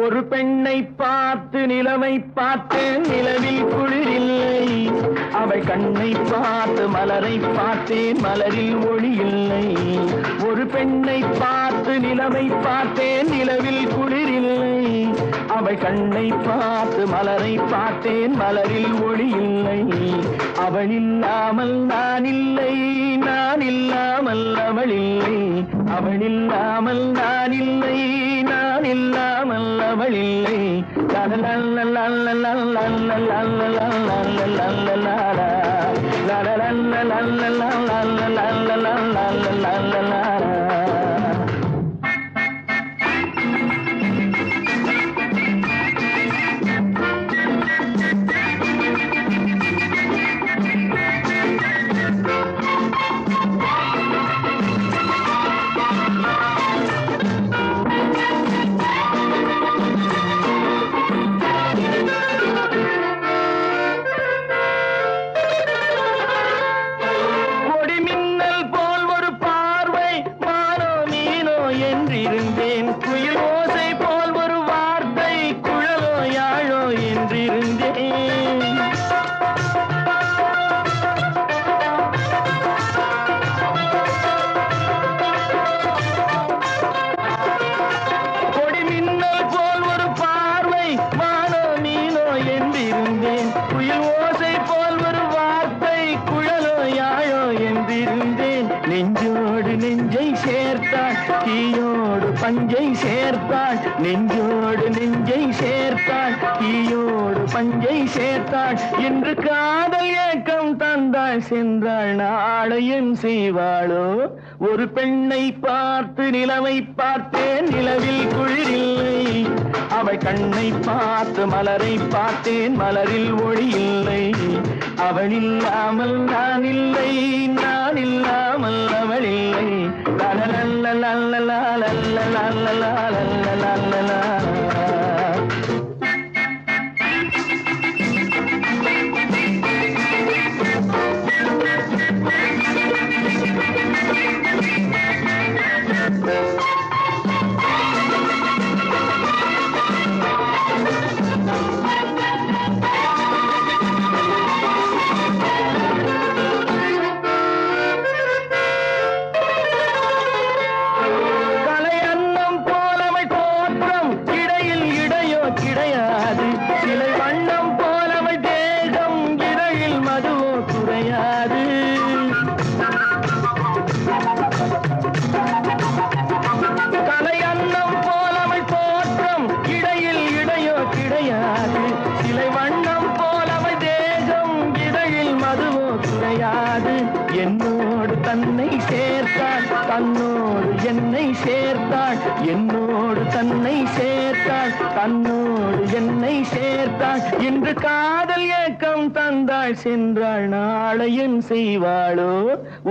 ஒரு பெண்ணை பார்த்து நிலவை பார்த்து நிலவில் குளிரில்லை, அவள் கண்ணை பார்த்து மலரை பார்த்தேன் மலரில் ஒளி இல்லை. ஒரு பெண்ணை பார்த்து நிலவை பார்த்தேன் நிலவில் குளிரில்லை, அவள் கண்ணை பார்த்து மலரை பார்த்தேன் மலரில் ஒளி இல்லை. அவள் இல்லாமல் நான் இல்லை, நான் இல்லாமல் அவள் இல்லை. அவள் இல்லாமல் நான் இல்லை, நான் இல்லாமல் அவள் இல்லை. நெஞ்சோடு நெஞ்சை சேர்த்தாள் தீயோடு பஞ்சை சேர்த்தாள், நெஞ்சோடு நெஞ்சை சேர்த்தாள் தீயோடு பஞ்சை சேர்த்தாள். இன்று காதல் ஏக்கம் தந்தாள் சென்றாள், நாளையும் செய்வாளோ? ஒரு பெண்ணை பார்த்து நிலவை பார்த்தேன் நிலவில் குளிரில்லை, அவள் கண்ணை பார்த்து மலரை பார்த்தேன் மலரில் ஒளி இல்லை. அவள் இல்லாமல் நான் இல்லை, நான் இல்லாமல் அவள் இல்லை. என்னோடு தன்னை சேர்த்தாள், தன்னோடு என்னை சேர்த்தாள். என்னோடு தன்னை சேர்த்தாள், தன்னோடு என்னை சேர்த்தாள். இன்று காதல் ஏக்கம் தந்தாள் சென்றாள், நாளையும் செய்வாளோ?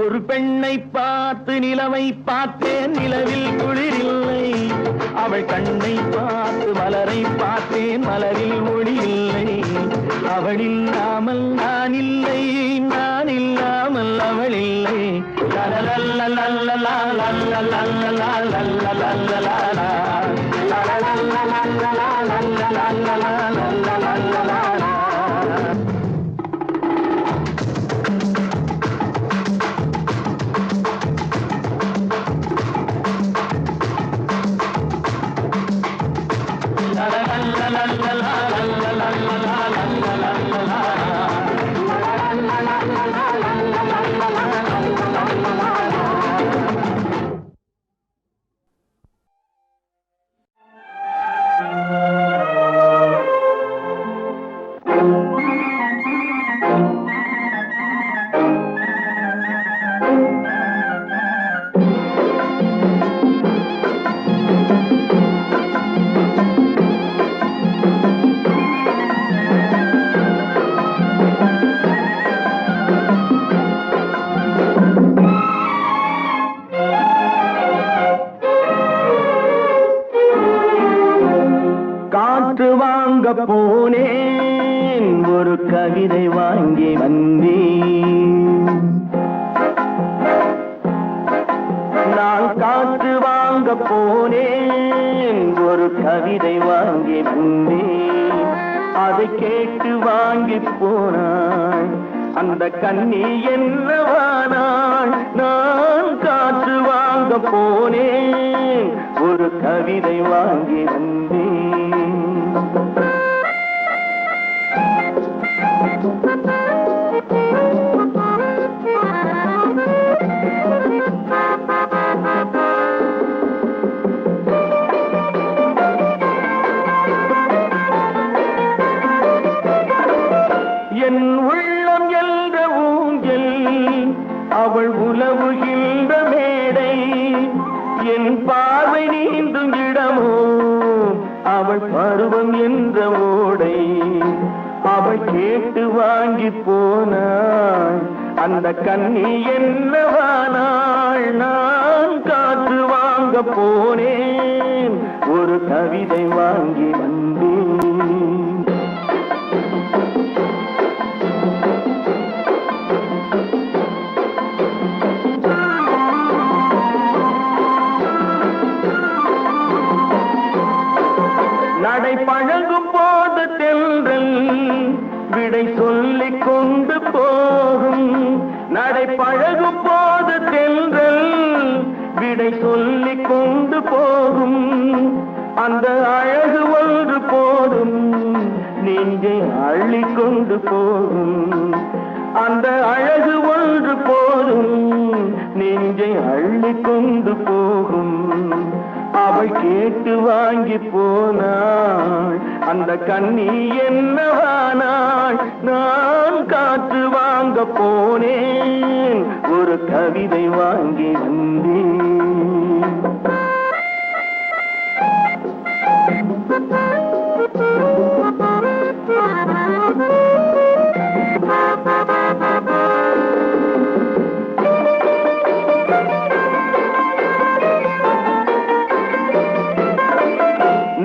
ஒரு பெண்ணை பார்த்து நிலவை பார்த்தேன் நிலவில் குளிரில்லை, அவள் கண்ணை பார்த்து மலரை பார்த்தேன் மலரில் ஒளி இல்லை. அவள் இல்லாமல் நான் இல்லை, நான் இல்லாமல் அவள் இல்லை. கவிதை வாங்கி வந்தேன். நான் காற்று வாங்க போனேன், ஒரு கவிதை வாங்கி வந்தேன். அதை கேட்டு வாங்கி போனாள் அந்த கண்ணி என்னவானாள். நான் காற்று வாங்க போனேன், ஒரு கவிதை வாங்கி வந்தேன். என் உள்ளம் என்ற ஊஞ்சல், அவள் உலவுகின்ற மேடை. என் பார்வை நீந்தும் இடமோ, அவள் பருவம் என்ற ஓடை. அவள் கேட்டு வாங்கி போனாள் அந்த கண்ணி என்னவானாள். நான் காற்று வாங்க போனேன், ஒரு கவிதை வாங்கி வந்தேன். நடை பழகும் போது தென்றல் விடை சொல்லிக் கொண்டு போகும். நடை பழகும் போது தென்றல் விடை சொல்லிக் கொண்டு போகும். அந்த அழகு ஒன்று போதும் நெஞ்சை அள்ளிக் கொண்டு போகும். அந்த அழகு ஒன்று போதும் நெஞ்சை அள்ளிக் கொண்டு போகும். அவள் கேட்டு வாங்கி போனாள் அந்த கண்ணி என்னவானாள். நான் காற்று வாங்க போனேன், ஒரு கவிதை வாங்கி வந்தேன்.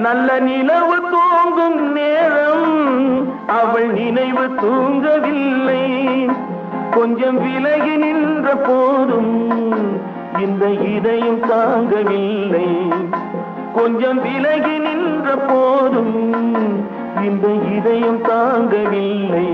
நல்ல நிலவு தூங்கும் நேரம் அவள் நினைவு தூங்கவில்லை. கொஞ்சம் விலகி நின்ற போதும் இந்த இதயம் தாங்கவில்லை. கொஞ்சம் விலகி நின்ற போதும் இந்த இதயம் தாங்கவில்லை.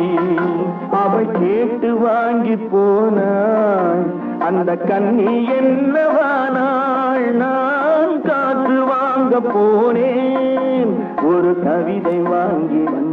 அவள் கேட்டு வாங்கி போனாள் அந்த கண்ணி என்னவானாள். நான் காற்று வாங்க போனேன், ஒரு கவிதை வாங்கி வந்தேன்.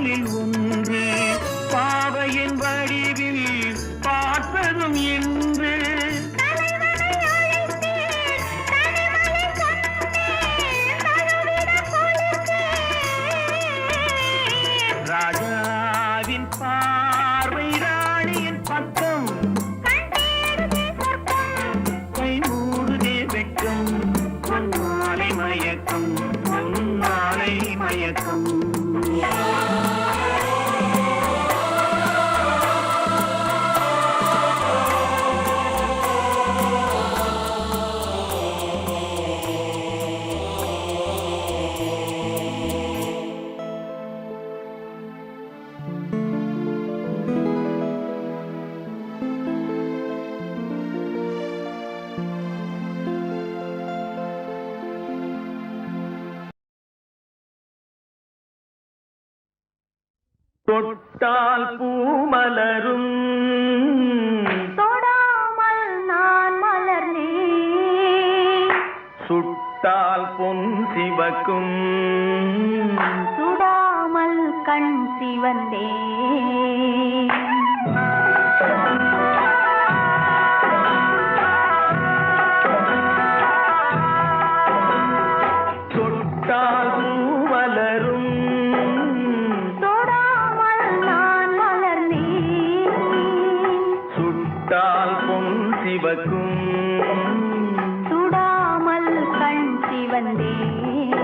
பாடலில் ஒன்று பாவையின் வடிவில் பார்த்ததும் என்று ராஜாவின் பார்வை ராணியின் பக்கம் கை மூடுதே வெட்கம் பொன்னாலை மயக்கம் பொன்னாலை மயக்கம் தொட்டால் பூமலரும் தொடாமல் நான் மலர்ந்தேன் சுட்டால் பொன் சிவக்கும் சுடாமல் கண் சிவந்தேன் தொட்டால் பூமலரும் சிவக்கும் சுடாமல் கண் சிவந்தேன்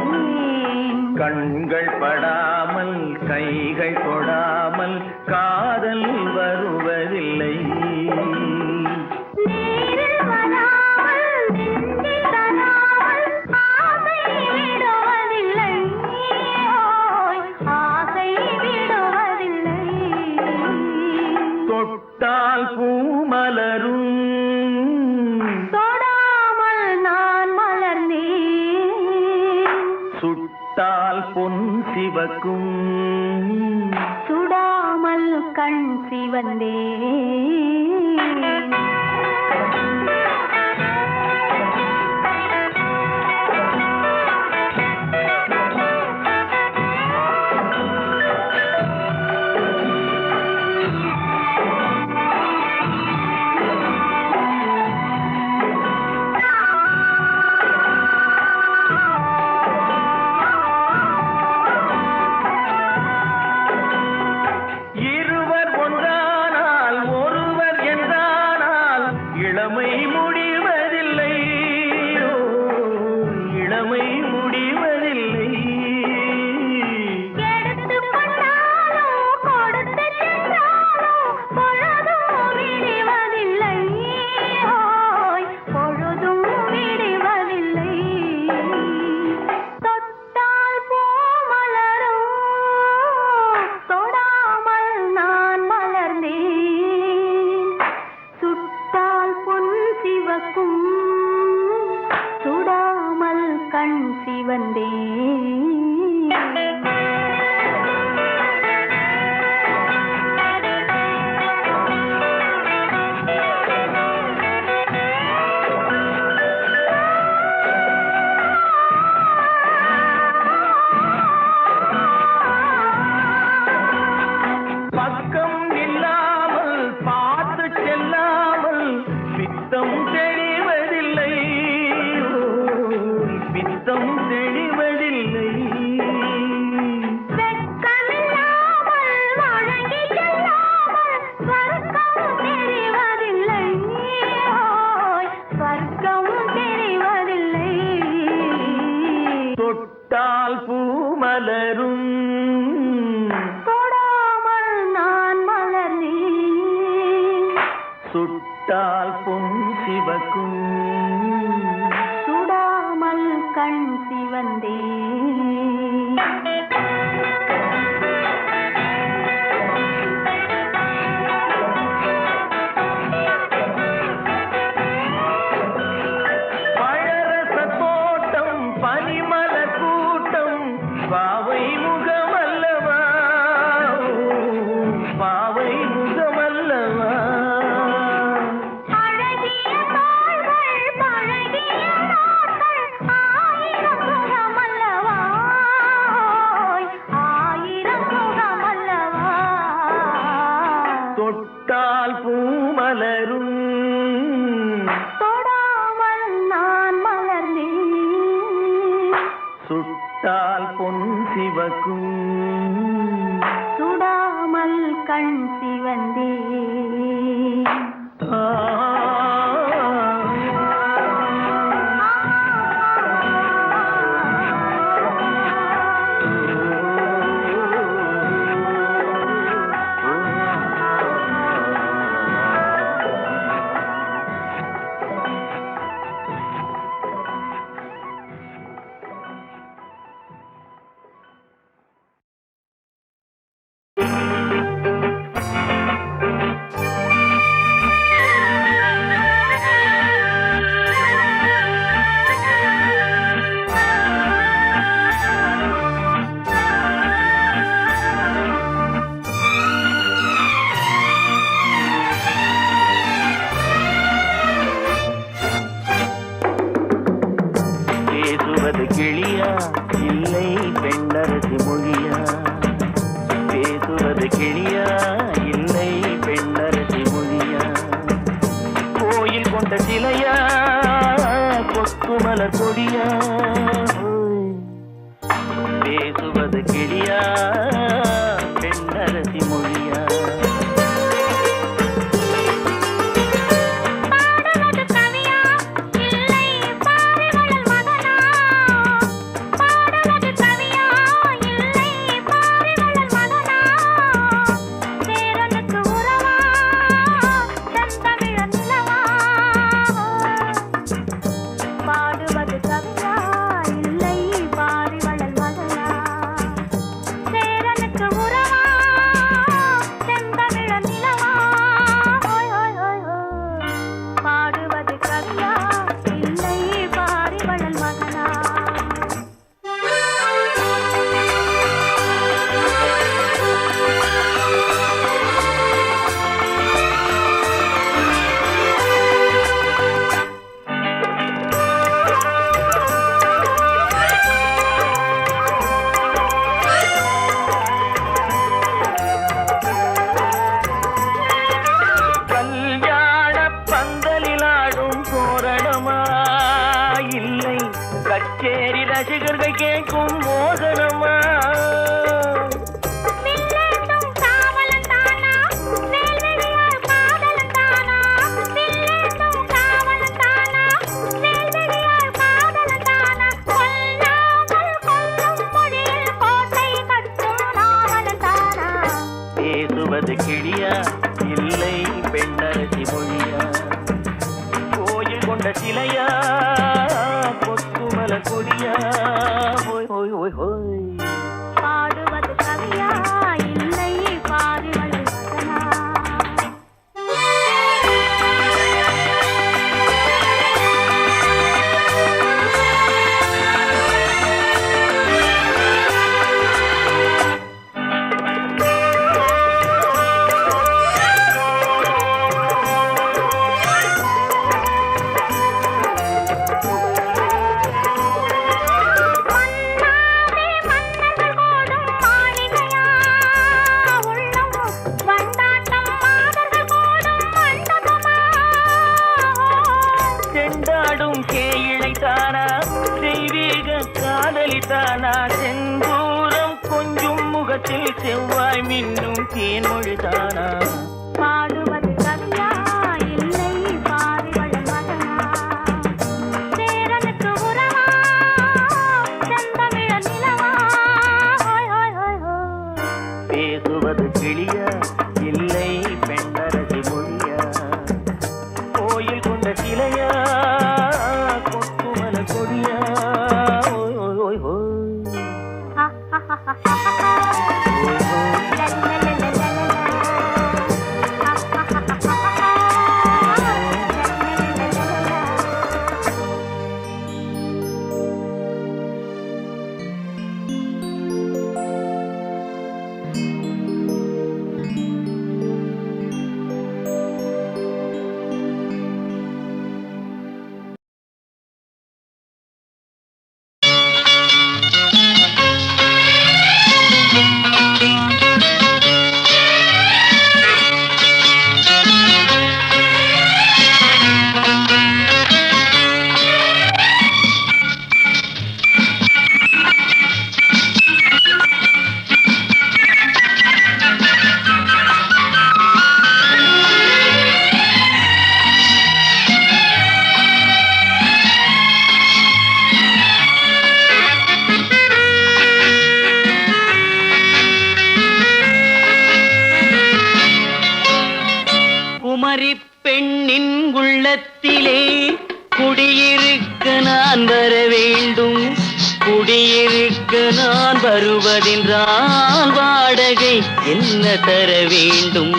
கண்கள் படாமல் கைகள் தொடாமல் காதல் வருவதில்லை நேரில் வராமல் நெஞ்சில் தராமல் ஆசை விடுவதில்லை ஆசை விடுவதில்லை தொட்டால் பூமலரும் சுட்டால் பொன் சிவக்கும் சுடாமல் கண் சிவந்தேன் இளமை முடிவதில்லை இளமை முடிவதில்லை எடுத்து கொண்டாலோ கொடுத்து சென்றாலோ பொழுதும் விடுவதில்லை பொழுதும் விடுவதில்லை தொட்டால் பூமலரும் தொடாமல் நான் மலர்ந்தேன் சுட்டால் பொன் சிவக்கும் சுடாமல் கண் சிவந்தேன் பக்கம் இல்லாமல் பார்த்து செல்லாமல் பித்தம் தெளிவதில்லை பித்தம் தெளிவதில்லை வெட்கமில்லாமல் வழங்கி செல்லாமல் ஸ்வர்க்கம் தெரிவதில்லை ஸ்வர்க்கம் தெரிவதில்லை தொட்டால் பூமலரும் தொடாமல் நான் மலர்ந்தேன் சுட்டால் பொன் சிவக்கும் சுடாமல் கண் சிவந்தேன் பழரச தோட்டம் பனிமலர் கூட்டம் பாவை முகமல்லவா பாவை முகமல்லவா அழகிய தாள்கள் பழகிய நாட்கள் ஆயிரம் முகமல்ல தொட்டால் பூ மலரும் தொடாமல் நான் மலர்ந்தேன் சுட்டால் பொன் சிவக்கும் சுடாமல் கண் சிவந்தேன் பேசுவது கிளியா இல்லை பெண்ணரசி மொழியா பேசுவது கிளியா இல்லை பெண்ணரசி மொழியா கோயில் கொண்ட சிலையா கொத்துமலர் கொடியா பேசுவது கிளியா பெண்ணரசி மொழியா கச்சேரி ரசிகர்கள் கேட்கும் மோகனமா பேசுவது கிளியா இல்லை பெண்ணரசி மொழியா கோயில் கொண்ட சிலையா கொத்துமலர் கொடியா ஹோய் ஹோய் ஹோய் ஹோய் பாடுவது கவியா இல்லை பாரிவளை மகனா காதலித்தானா செந்தூரம் கொஞ்சம் முகத்தில் செவ்வாய் மின்னும் தேன்மொழிதானா பாடுவது கவியா இல்லை பாரிவளை மகனா சேரனுக்கு உறவா செந்தமிழ நிலவா ஹோய் ஹோய் ஹோய் ஹோய் பேசுவது கிளியா இல்லை பெண்ணரசி மொழியா கோயில் கொண்ட சிலையா கொத்துமலர் கொடியா குமரி பெண்ணின் உள்ளத்திலே குடியிருக்க நான் வர வேண்டும். குடியிருக்க நான் வருவதென்றால் வாடகை என்ன தர வேண்டும்?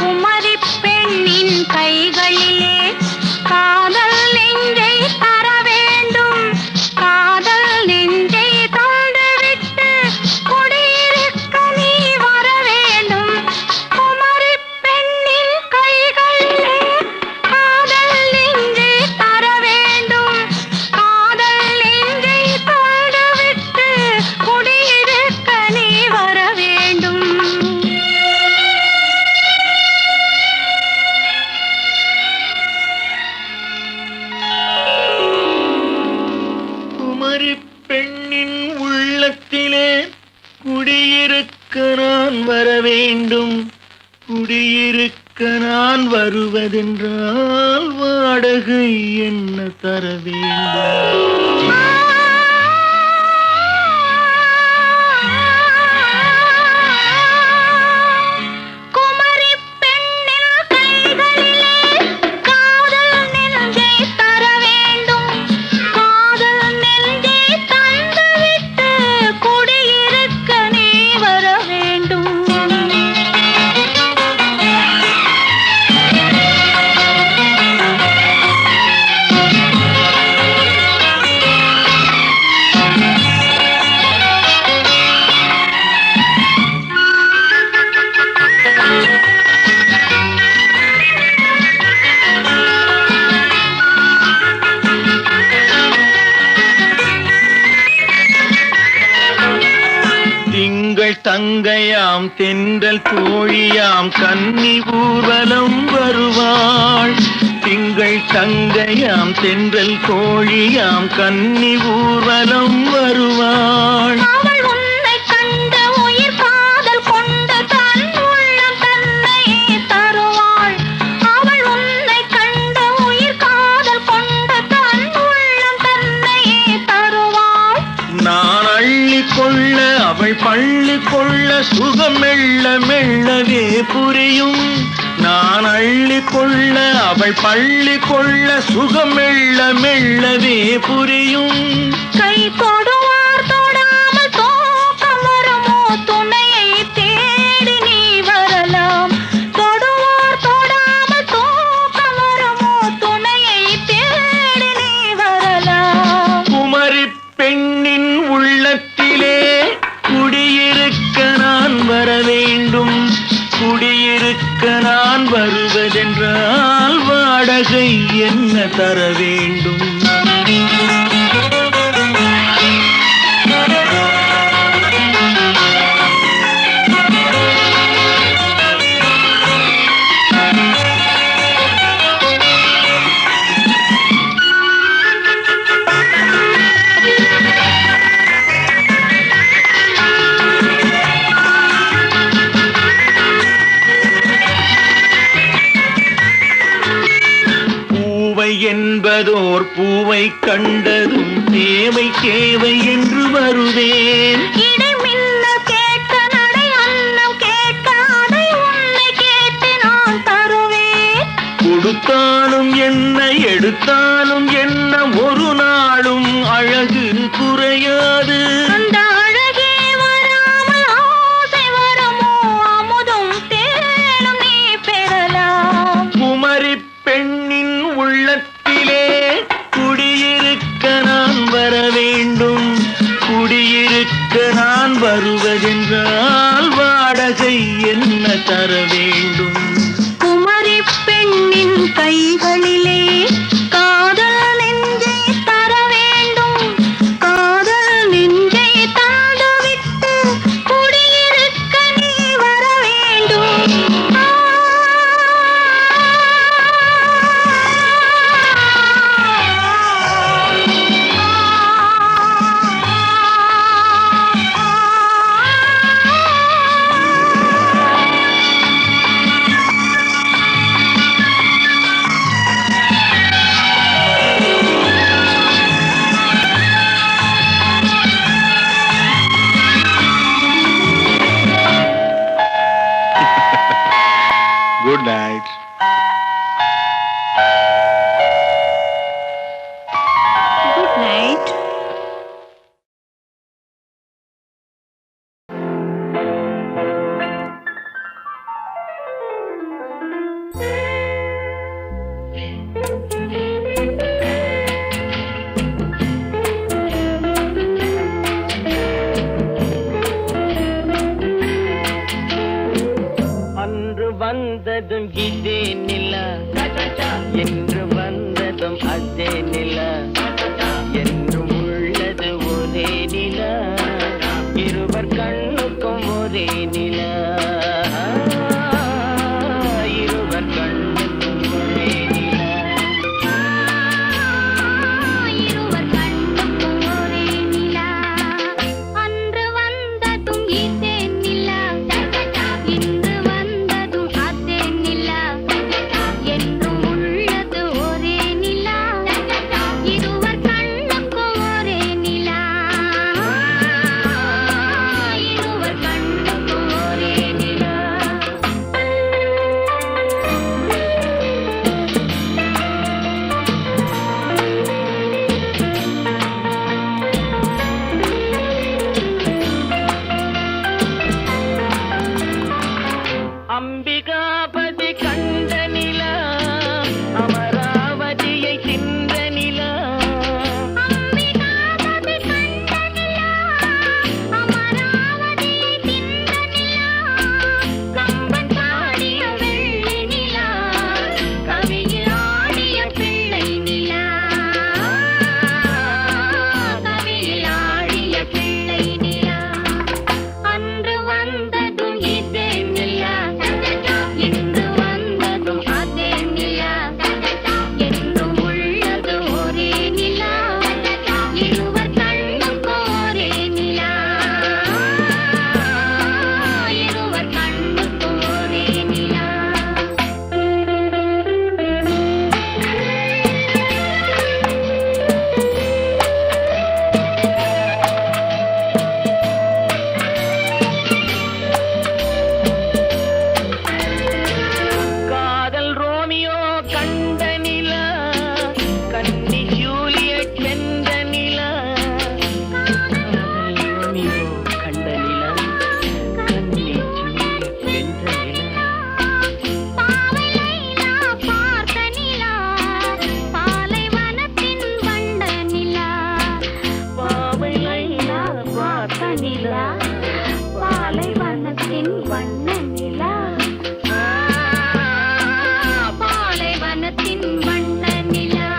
குமரி பெண்ணின் கைகளிலே காதல் நெஞ்சை தர வேண்டும். காதல் நெஞ்சை தந்துவிட்டு குடியிருக்க நீ வர வேண்டும். குமரி பெண்ணின் கைகளிலே காதல் நெஞ்சை தர வேண்டும். காதல் நெஞ்சை தந்துவிட்டு குடியிருக்க நீ வர வேண்டும். குமரி பெண்ணின் உள்ளத்திலே குடியிருக்க நான் வர வேண்டும். குடியிருக்க நான் வருவதென்றால் வாடகை என்ன தர வேண்டும்? குமரி பெண்ணின் கைகளிலே காதல் நெஞ்சை தர வேண்டும். காதல் நெஞ்சை தந்துவிட்டு குடியிருக்க நீ வர வேண்டும். திங்கள் தங்கையாம் தென்றல் தோழியாம் கன்னி ஊர்வலம் வருவாள். திங்கள் தங்கையாம் தென்றல் தோழியாம் கன்னி ஊர்வலம் வருவாள். அவள் உன்னை கண்டு உயிர் காதல் கொண்டு தன் உள்ளம் தன்னையே தருவாள். அவள் உன்னை கண்டு உயிர் காதல் கொண்டு தன் உள்ளம் தன்னையே தருவாள். நான் அள்ளி கொள்ள அவள் பள்ளி கொள்ள சுகம் மெல்ல மெல்லவே புரியும். நான் அள்ளி கொள்ள அவள் பள்ளி கொள்ள சுகம் மெல்ல மெல்லவே புரியும். கை தொடுவார் தொடாமல் தூக்கம் வருமோ? துணையை தேடி நீ வரலாம். தொடுவார் தொடாமல் தூக்கம் வருமோ? துணையை தேடி நீ வரலாம். குமரி பெண்ணின் உள்ளத்திலே குடியிருக்க நான் வர வேண்டும். குடியிருக்க நான் வருவதென்றால் வாடகை என்ன தர வேண்டும்? என்பதோர் பூவை கண்டதும் தேவை தேவை என்று வருவேன். இடைமின்னல் கேட்க நடை அன்னம் கேட்க அதை உன்னை கேட்டு நான் தருவேன். கொடுத்தாலும் என்ன எடுத்தாலும் என்ன ஒரு நாளும் அழகு குறையாது. அந்த அழகே வராமல் ஆசை வருமோ? அமுதும் தேனும் நீ பெறலாம். குமரி பெண்ணின் உள்ளத்திலே குடியிருக்க நான் வர வேண்டும். குடியிருக்க நான் வருவதென்றால் வாடகை என்ன தர வேண்டும்? குமரி பெண்ணின் கைகளிலே காதல் நெஞ்சை தர வேண்டும். காதல் நெஞ்சை தந்துவிட்டு குடியிருக்க நீ வர வேண்டும். Good night. வந்ததும் இதே நிலா, என்று வந்ததும் அதே நிலா, என்றும் உள்ளது ஒரே நிலா, இருவர் கண்ணுக்கும் ஒரே நிலா, இருவர் கண்ணுக்கும் ஒரே நிலா, இருவர் கண்ணுக்கும் ஒரே நிலா. அன்று வந்ததும் இதே நிலா, இன்று வந்ததும் அதே நிலா, என்றும் உள்ளது ஒரே நிலா, இருவர் கண்ணுக்கும் ஒரே நிலா, இருவர் கண்ணுக்கும் ஒரே நிலா. அம்பிகாபதி கண்ட நிலா, அமராவதியை தின்ற நிலா, அம்பிகாபதி கண்ட நிலா, அமராவதியை தின்ற நிலா, கம்பன் பாடிய வெள்ளி நிலா, கவியில் ஆடிய பிள்ளை நிலா, கவியில் ஆடிய பிள்ளை நிலா. அன்று வந்ததும் இதே நிலா, இன்று வந்ததும் அதே நிலா, என்றும் உள்ளது ஒரே நிலா, இருவர் கண்ணுக்கும் ஒரே நிலா, இருவர் கண்ணுக்கும் ஒரே நிலா. காதல் ரோமியோ கண்ட நிலா, கன்னி ஜூலியட் வென்ற நிலா, காதல் ரோமியோ கண்ட நிலா, கன்னி ஜூலியட் வென்ற நிலா, பாவை லைலா பார்த்த நிலா, பாலைவனத்தின் வண்ட நிலா, பாவை லைலா பார்த்த நிலா, பாலைவனத்தின் வண்ண நிலா, பாலைவனத்தின் வண்ண நிலா.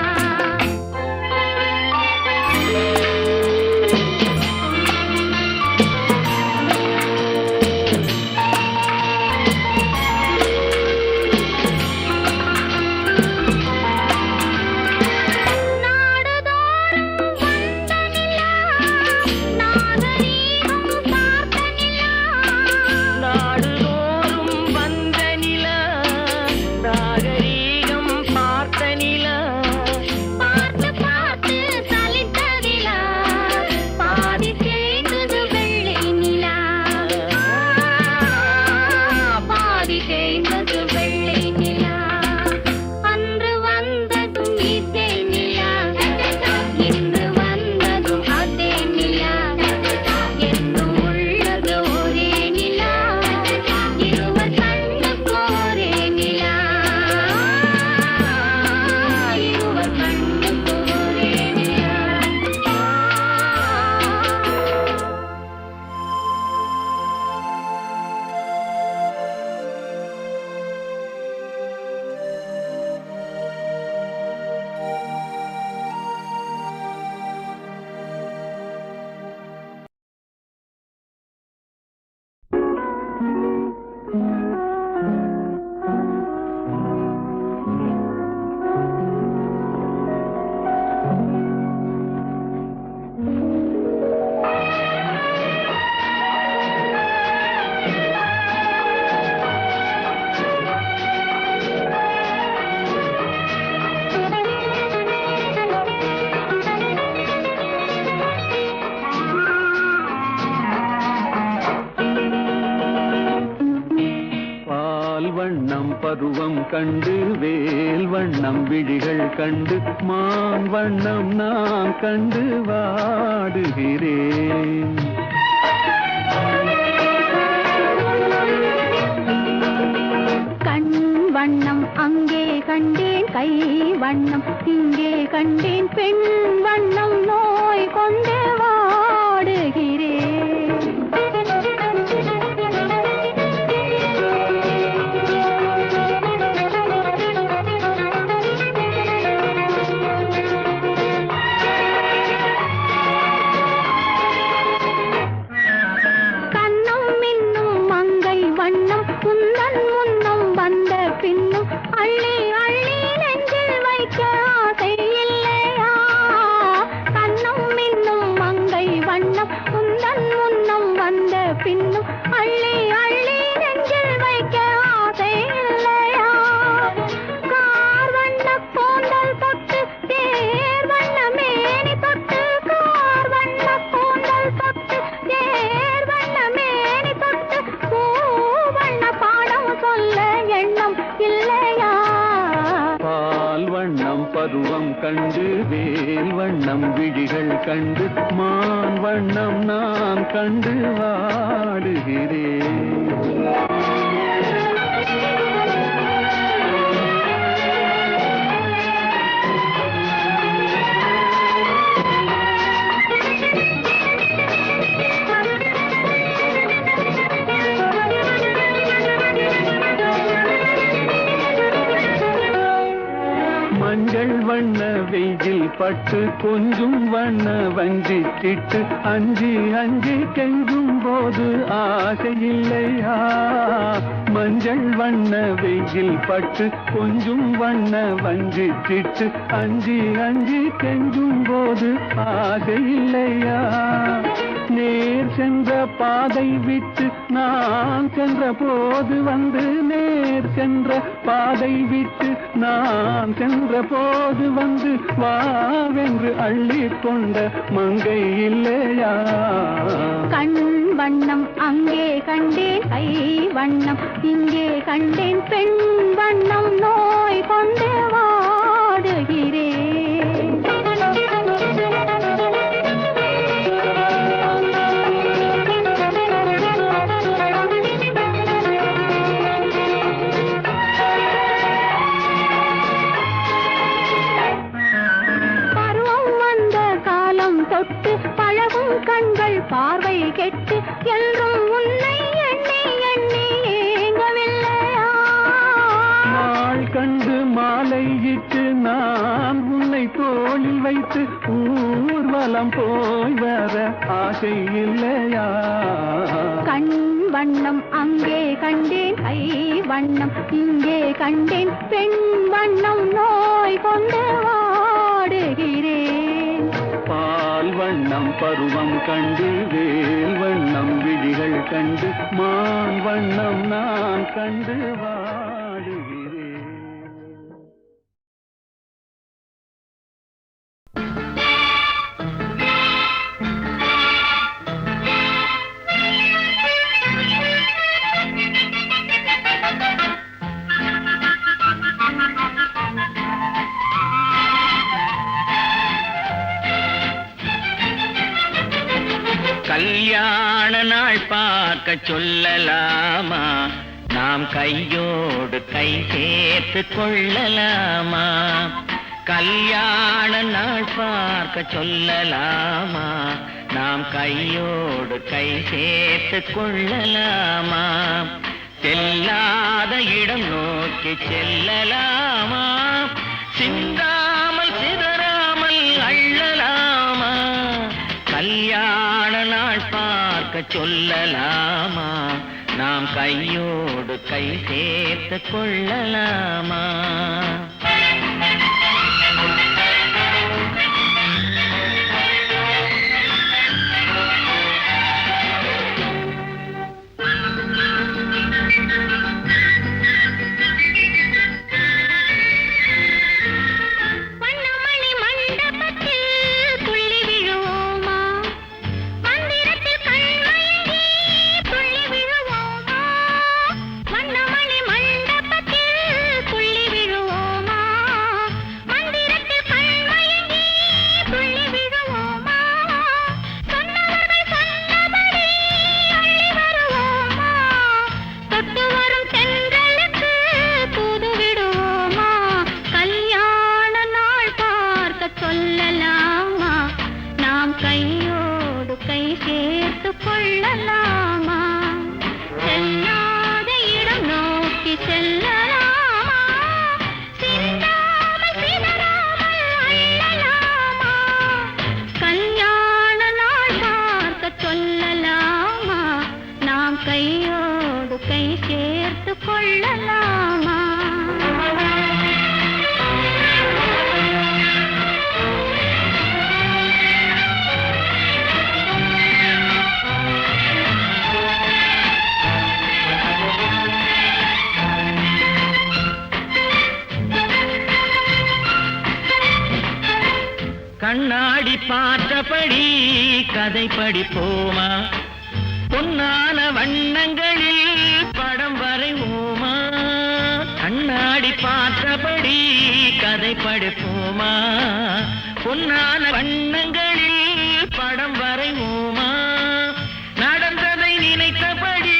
நாடுதோறும் வந்த நிலா, நாகரீகம் பார்த்த நிலா, நாடுதோறும் வந்த நிலா, நாகரீகம் பார்த்த நிலா, பார்த்து பார்த்து சலித்த நிலா, பாதி தேய்ந்தது வெள்ளை நிலா, பாதி தேய்ந்தது வெள்ளை நிலா. அன்று வந்ததும் இதே நிலா, இன்று வந்ததும் அதே நிலா, என்றும் உள்ளது ஒரே நிலா, இருவர் கண்ணுக்கும் ஒரே நிலா, இருவர் கண்ணுக்கும் ஒரே நிலா. வண்ணம் பருவம் கண்டு வேல் வண்ணம் விழிகள் கண்டு மான் வண்ணம் நான் கண்டு வாடுகிறேன். கண் வண்ணம் அங்கே கண்டேன், கை வண்ணம் இங்கே கண்டேன், பெண் வண்ணம் நோய் கொண்டு வாடுகிறேன். உந்தன் முன்னம் வந்த பின்னும் அள்ளி அள்ளி நெஞ்சில் வைக்க ஆசை இல்லையா? கண்ணும் மின்னும் மங்கை வண்ணம் உந்தன் முன்னம் வந்த பின்னும் அள்ளி அள்ளி நெஞ்சில் வைக்க ஆசை இல்லையா? கார் வண்ண கூந்தல் தொட்டு தேர் வண்ண மேனி தொட்டு கார் வண்ண கூந்தல் தொட்டு தேர் வண்ண மேனி தொட்டு பூ வண்ண பாடம் சொல்ல எண்ணம் இல்லையா? பால் வண்ணம் பருவம் கண்டு வேல் வண்ணம் விழிகள் கண்டு மான் வண்ணம் நான் கண்டு வாடுகிறேன். மஞ்சள் வண்ண வெயில் பட்டு கொஞ்சும் வண்ண வஞ்சி திட்டு அஞ்சி அஞ்சி கெஞ்சும் போது ஆசை இல்லையா? மஞ்சள் வண்ண வெயில் பட்டு கொஞ்சும் வண்ண வஞ்சி திட்டு அஞ்சி அஞ்சி கெஞ்சும் போது ஆசை இல்லையா? நேர் சென்ற பாதை விட்டு நான் சென்ற போது வந்து நேர் சென்ற பாதை விட்டு நான் சென்ற போது வந்து வாவென்று அள்ளி கொண்ட மங்கை இல்லையா? கண் வண்ணம் அங்கே கண்டேன் கை வண்ணம் இங்கே கண்டேன் பெண் வண்ணம் நோய் கொண்டு வாடுகிறேன். தொட்டு பழகும் கண்கள் பார்வை கெட்டு என்றும் உன்னை எண்ணி எண்ணி ஏங்கவில்லையா? நாள் கண்டு மாலையிட்டு நான் உன்னை தோளில் வைத்து ஊர்வலம் போய் வர ஆசை இல்லையா? கண் வண்ணம் அங்கே கண்டேன் கை வண்ணம் இங்கே கண்டேன் பெண் வண்ணம் நோய் கொண்டு வாடுகிறேன். பால் வண்ணம் பருவம் கண்டு வேல் வண்ணம் விழிகள் கண்டு மான் வண்ணம் நான் கண்டு வாடுகிறேன். கல்யாண நாள் பார்க்க சொல்லலாமா? நாம் கையோடு கை சேர்த்து கொள்ளலாமா? கல்யாண நாள் பார்க்க சொல்லலாமா? நாம் கையோடு கை சேர்த்து கொள்ளலாமா? செல்லாத இடம் நோக்கி செல்லலாமா? சிந்தாமல் சிதறாமல் அள்ளலாமா? கல்யாண நாள் பார்க்க சொல்லலாமா? நாம் கையோடு கை சேர்த்து கொள்ளலாமா? மண்டபத்தில் துள்ளி விழுவோமா? அழைத்துக் கொள்ளலாமா? கண்ணாடி பார்த்தபடி கதை படிப்போமா? பொன்னான வண்ணங்களில் படம் வரைவோமா? கண்ணாடி பார்த்தபடி கதை படிப்போமா? பொன்னான வண்ணங்களில் படம் வரைவோமா? நடந்ததை நினைத்தபடி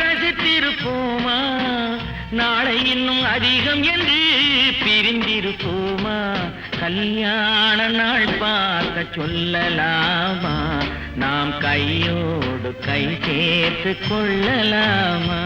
ரசித்திருப்போமா? நாளை இன்னும் அதிகம் என்று பிரிந்திருப்போமா? கல்யாண நாள் பார்க்க சொல்லலாமா? நாம் கையோடு கை சேர்த்து கொள்ளலாமா?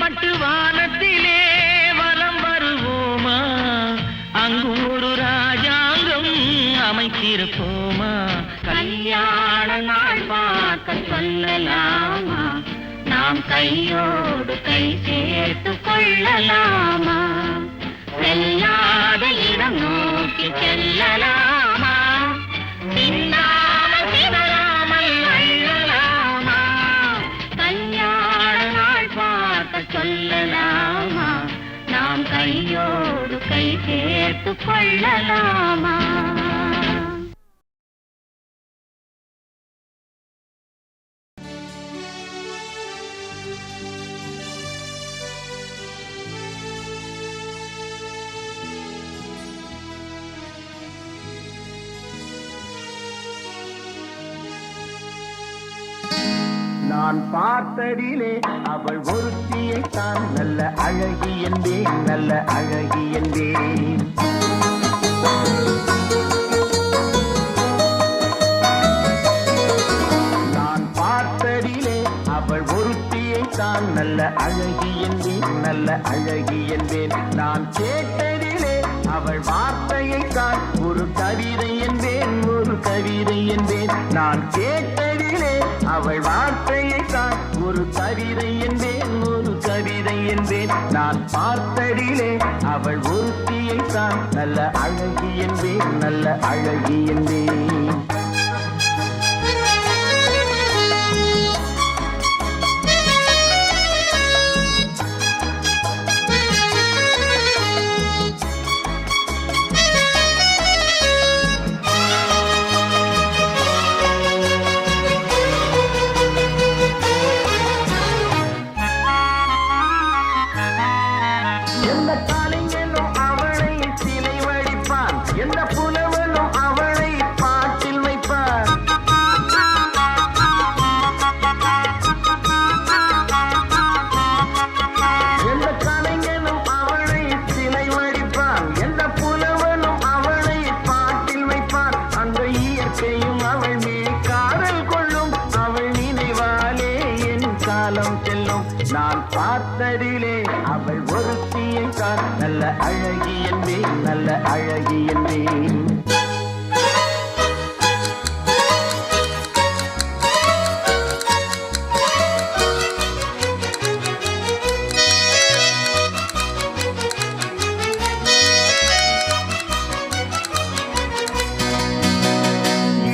பட்டு வானத்திலே வலம் வருவோமா? அங்கு ஒரு ராஜாங்கம் அமைத்திருப்போமா? கல்யாண நாள் பார்க்க சொல்லலாமா? நாம் கையோடு கை சேர்த்து கொள்ளலாமா? செல்லாத இடம் நோக்கி செல்லலாமா? சிந்தாமல் சிதறாமல் அள்ளலாமா? கல்யாண நாள் பார்க்க சொல்லலாமா? நாம் கையோடு கை சேர்த்து கொள்ளலாமா? நான் பார்த்ததிலே அவள் ஒருத்தியை தான் நல்ல அழகி என்பேன், நல்ல அழகி என்பேன். நான் பார்த்ததிலே அவள் ஒருத்தியை தான் நல்ல அழகி என்பேன், நல்ல அழகி என்பேன். நான் கேட்டதிலே அவள் வார்த்தையை தான் ஒரு கவிதை என்பேன், ஒரு கவிதை என்பேன். நான் கேட்டதிலே அவள் வார்த்தையை தான் ஒரு கவிதை என்பேன், ஒரு கவிதை என்பேன். நான் பார்த்ததிலே அவள் ஒருத்தியை தான் நல்ல அழகி என்பேன், நல்ல அழகி என்பேன். நான் பார்த்ததிலே அவள் ஒருத்தியை தான் நல்ல அழகி என்பேன், நல்ல அழகி என்பேன்.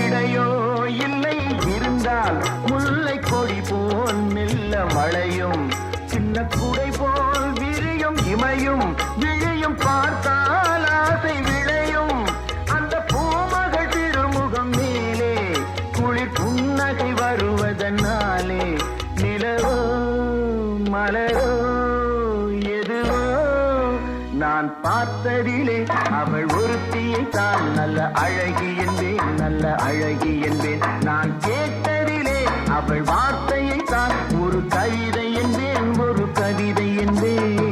இடையோ இல்லை இருந்தால் முல்லை கொடி போல் மெல்ல மழையும், சின்ன குடை போல் விரியும் இமையும், விழியும் பார்த்தால் ஆசை விளையும். அந்த தான் நல்ல அழகி என்பேன், நல்ல அழகி என்பேன். நான் கேட்டதிலே அவள் வார்த்தையை தான் ஒரு கவிதை என்பேன், ஒரு கவிதை என்பேன்.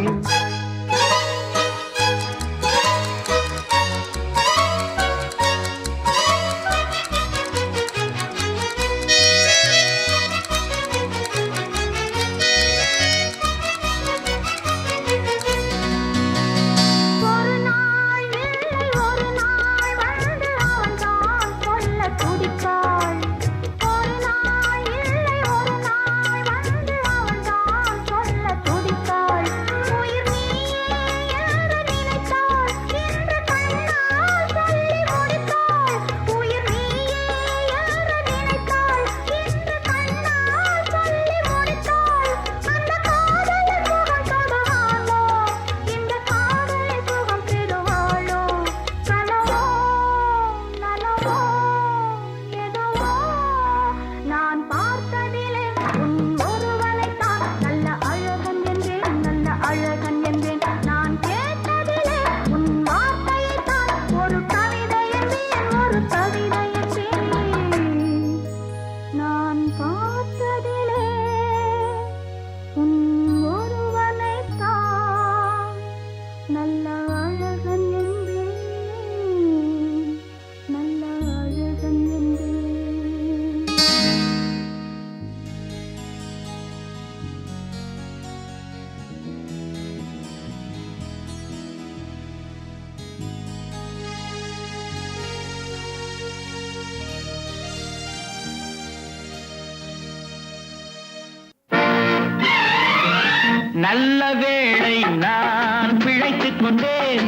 நல்ல வேளை நான் பிழைத்துக் கொண்டேன்,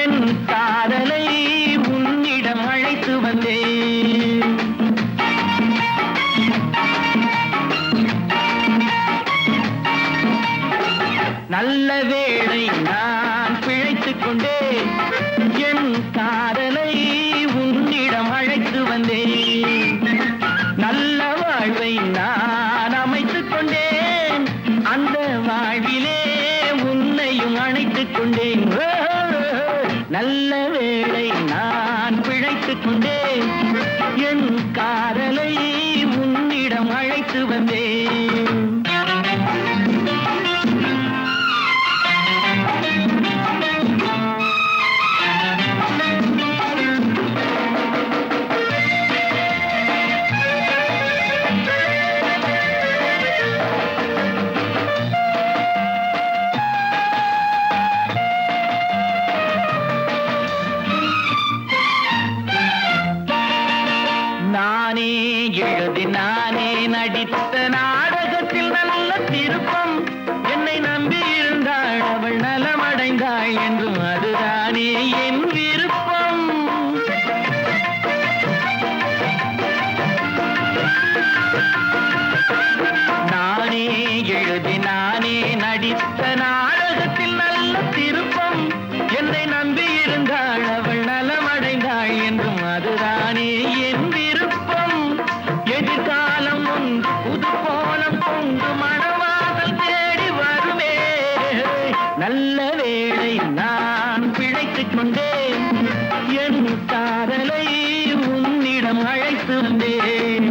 என் காதலை உன்னிடம் அழைத்து வந்தேன். நல்ல வேளை நான் பிழைத்துக் கொண்டேன், என் காதலை உன்னிடம் அழைத்து வந்தேன். நல்ல வாழ்வை நான் அமைத்துக் கொண்டேன், அந்த வாழ்விலே உன்னையும் அணைத்துக் கொண்டேன். நல்ல வேளை நான் பிழைத்துக் கொண்டேன், என் காதலை உன்னிடம் அழைத்து வந்தேன். நானே எழுதி நானே நடித்த நாடகத்தில் நல்ல திருப்பம், என்னை நம்பி இருந்தாள் அவள் நலமடைந்தாள் என்றும் அதுதானே என் விருப்பம். நானே எழுதி நானே நடித்த நாடகத்தில் நல்ல திருப்பம், என்னை நம்பி இருந்தாள் அவள் நலமடைந்தாள் என்றும் அதுதானே என் விருப்பம். எதிர்காலம் உண்டு புது கோலம் கொண்டு மணவாசல் தேடி வருமே. நல்ல வேளை நான் பிழைத்துக் கொண்டேன், என் காதலை உன்னிடம் அழைத்து வந்தேன்.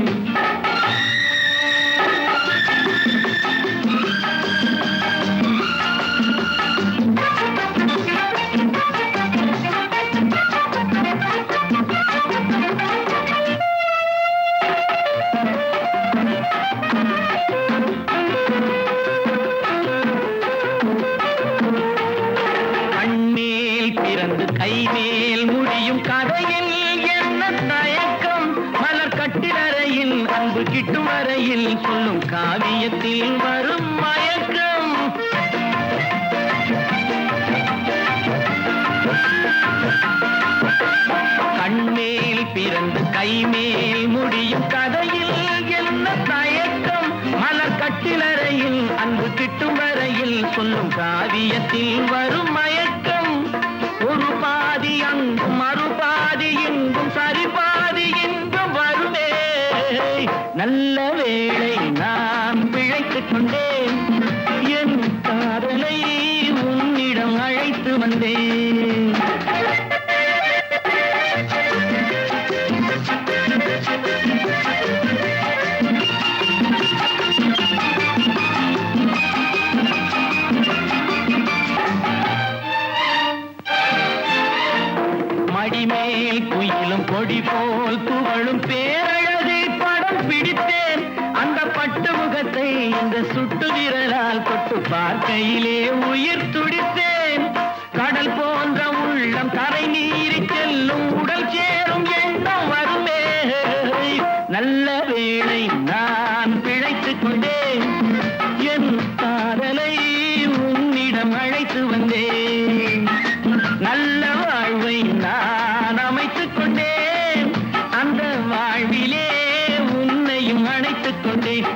பிறந்து கைமேல் முடியும் கதையில் என்ன தயக்கம், மலர் கட்டிலறையில் அன்பு கிட்டும் வரையில் சொல்லும் காவியத்தில் வரும் மயக்கம். கண்மேல் பிறந்து கைமேல் முடியும் கதையில் என்ன தயக்கம், மலர் கட்டிலறையில் அன்பு கிட்டும் வரையில் சொல்லும் காவியத்தில் வரும் மயக்கம். ஒரு பாதி அங்கும் மறுபாதி இங்கும் சரிபாதி இங்கும் வருமே. நல்ல வேளை நான் பிழைத்துக் கொண்டேன், என் காதலை உன்னிடம் அழைத்து வந்தேன். மேல் குயிலும் கொடி போல் துவளும் பேரழகை படம் பிடித்தேன். அந்த பட்டு முகத்தை இந்த சுட்டு விரலால் தொட்டு பார்க்கையிலே உயிர் துடித்தேன். கடல் போன்ற உள்ளம் கரை நீறி செல்லும் உடல் சேரும் எண்ணம் வருமே. நல்ல வேளை நான் பிழைத்துக் கொண்டேன். என் காதலை உன்னிடம் அழைத்து வந்தேன். நல்ல வாழ்வை நான் அமைத்துக் கொண்டேன். அந்த வாழ்விலே உன்னையும் அணைத்துக் கொண்டேன்.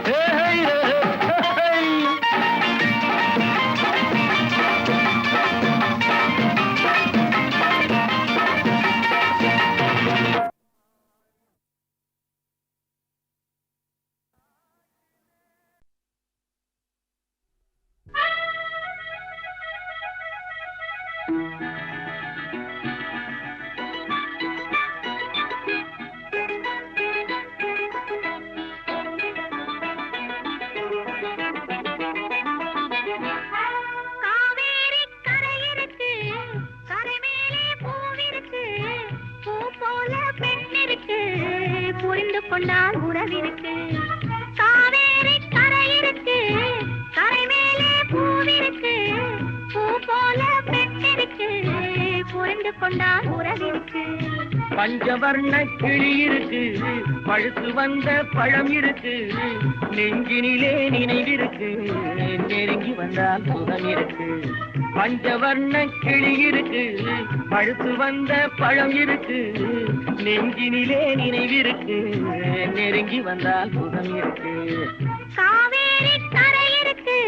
புரிந்து கொண்டால் உறவிருக்கு. காவேரி கரை இருக்கு, கரை மேலே பூவிருக்கு, பூ போல பெண்ணிருக்கு, புரிந்து கொண்டால் உறவிருக்கு. பஞ்சவர்ண கிளி இருக்கு, பழுத்து வந்த பழம் இருக்கு, நெஞ்சினிலே நினைவிருக்கு, நெருங்கி வந்தால் சுகம் இருக்கு. பஞ்சவர்ண கிளி இருக்கு, பழுத்து வந்த பழம் இருக்கு, நெஞ்சினிலே நினைவிருக்கு, நெருங்கி வந்தால் சுகம் இருக்கு. காவேரி கரை இருக்கு,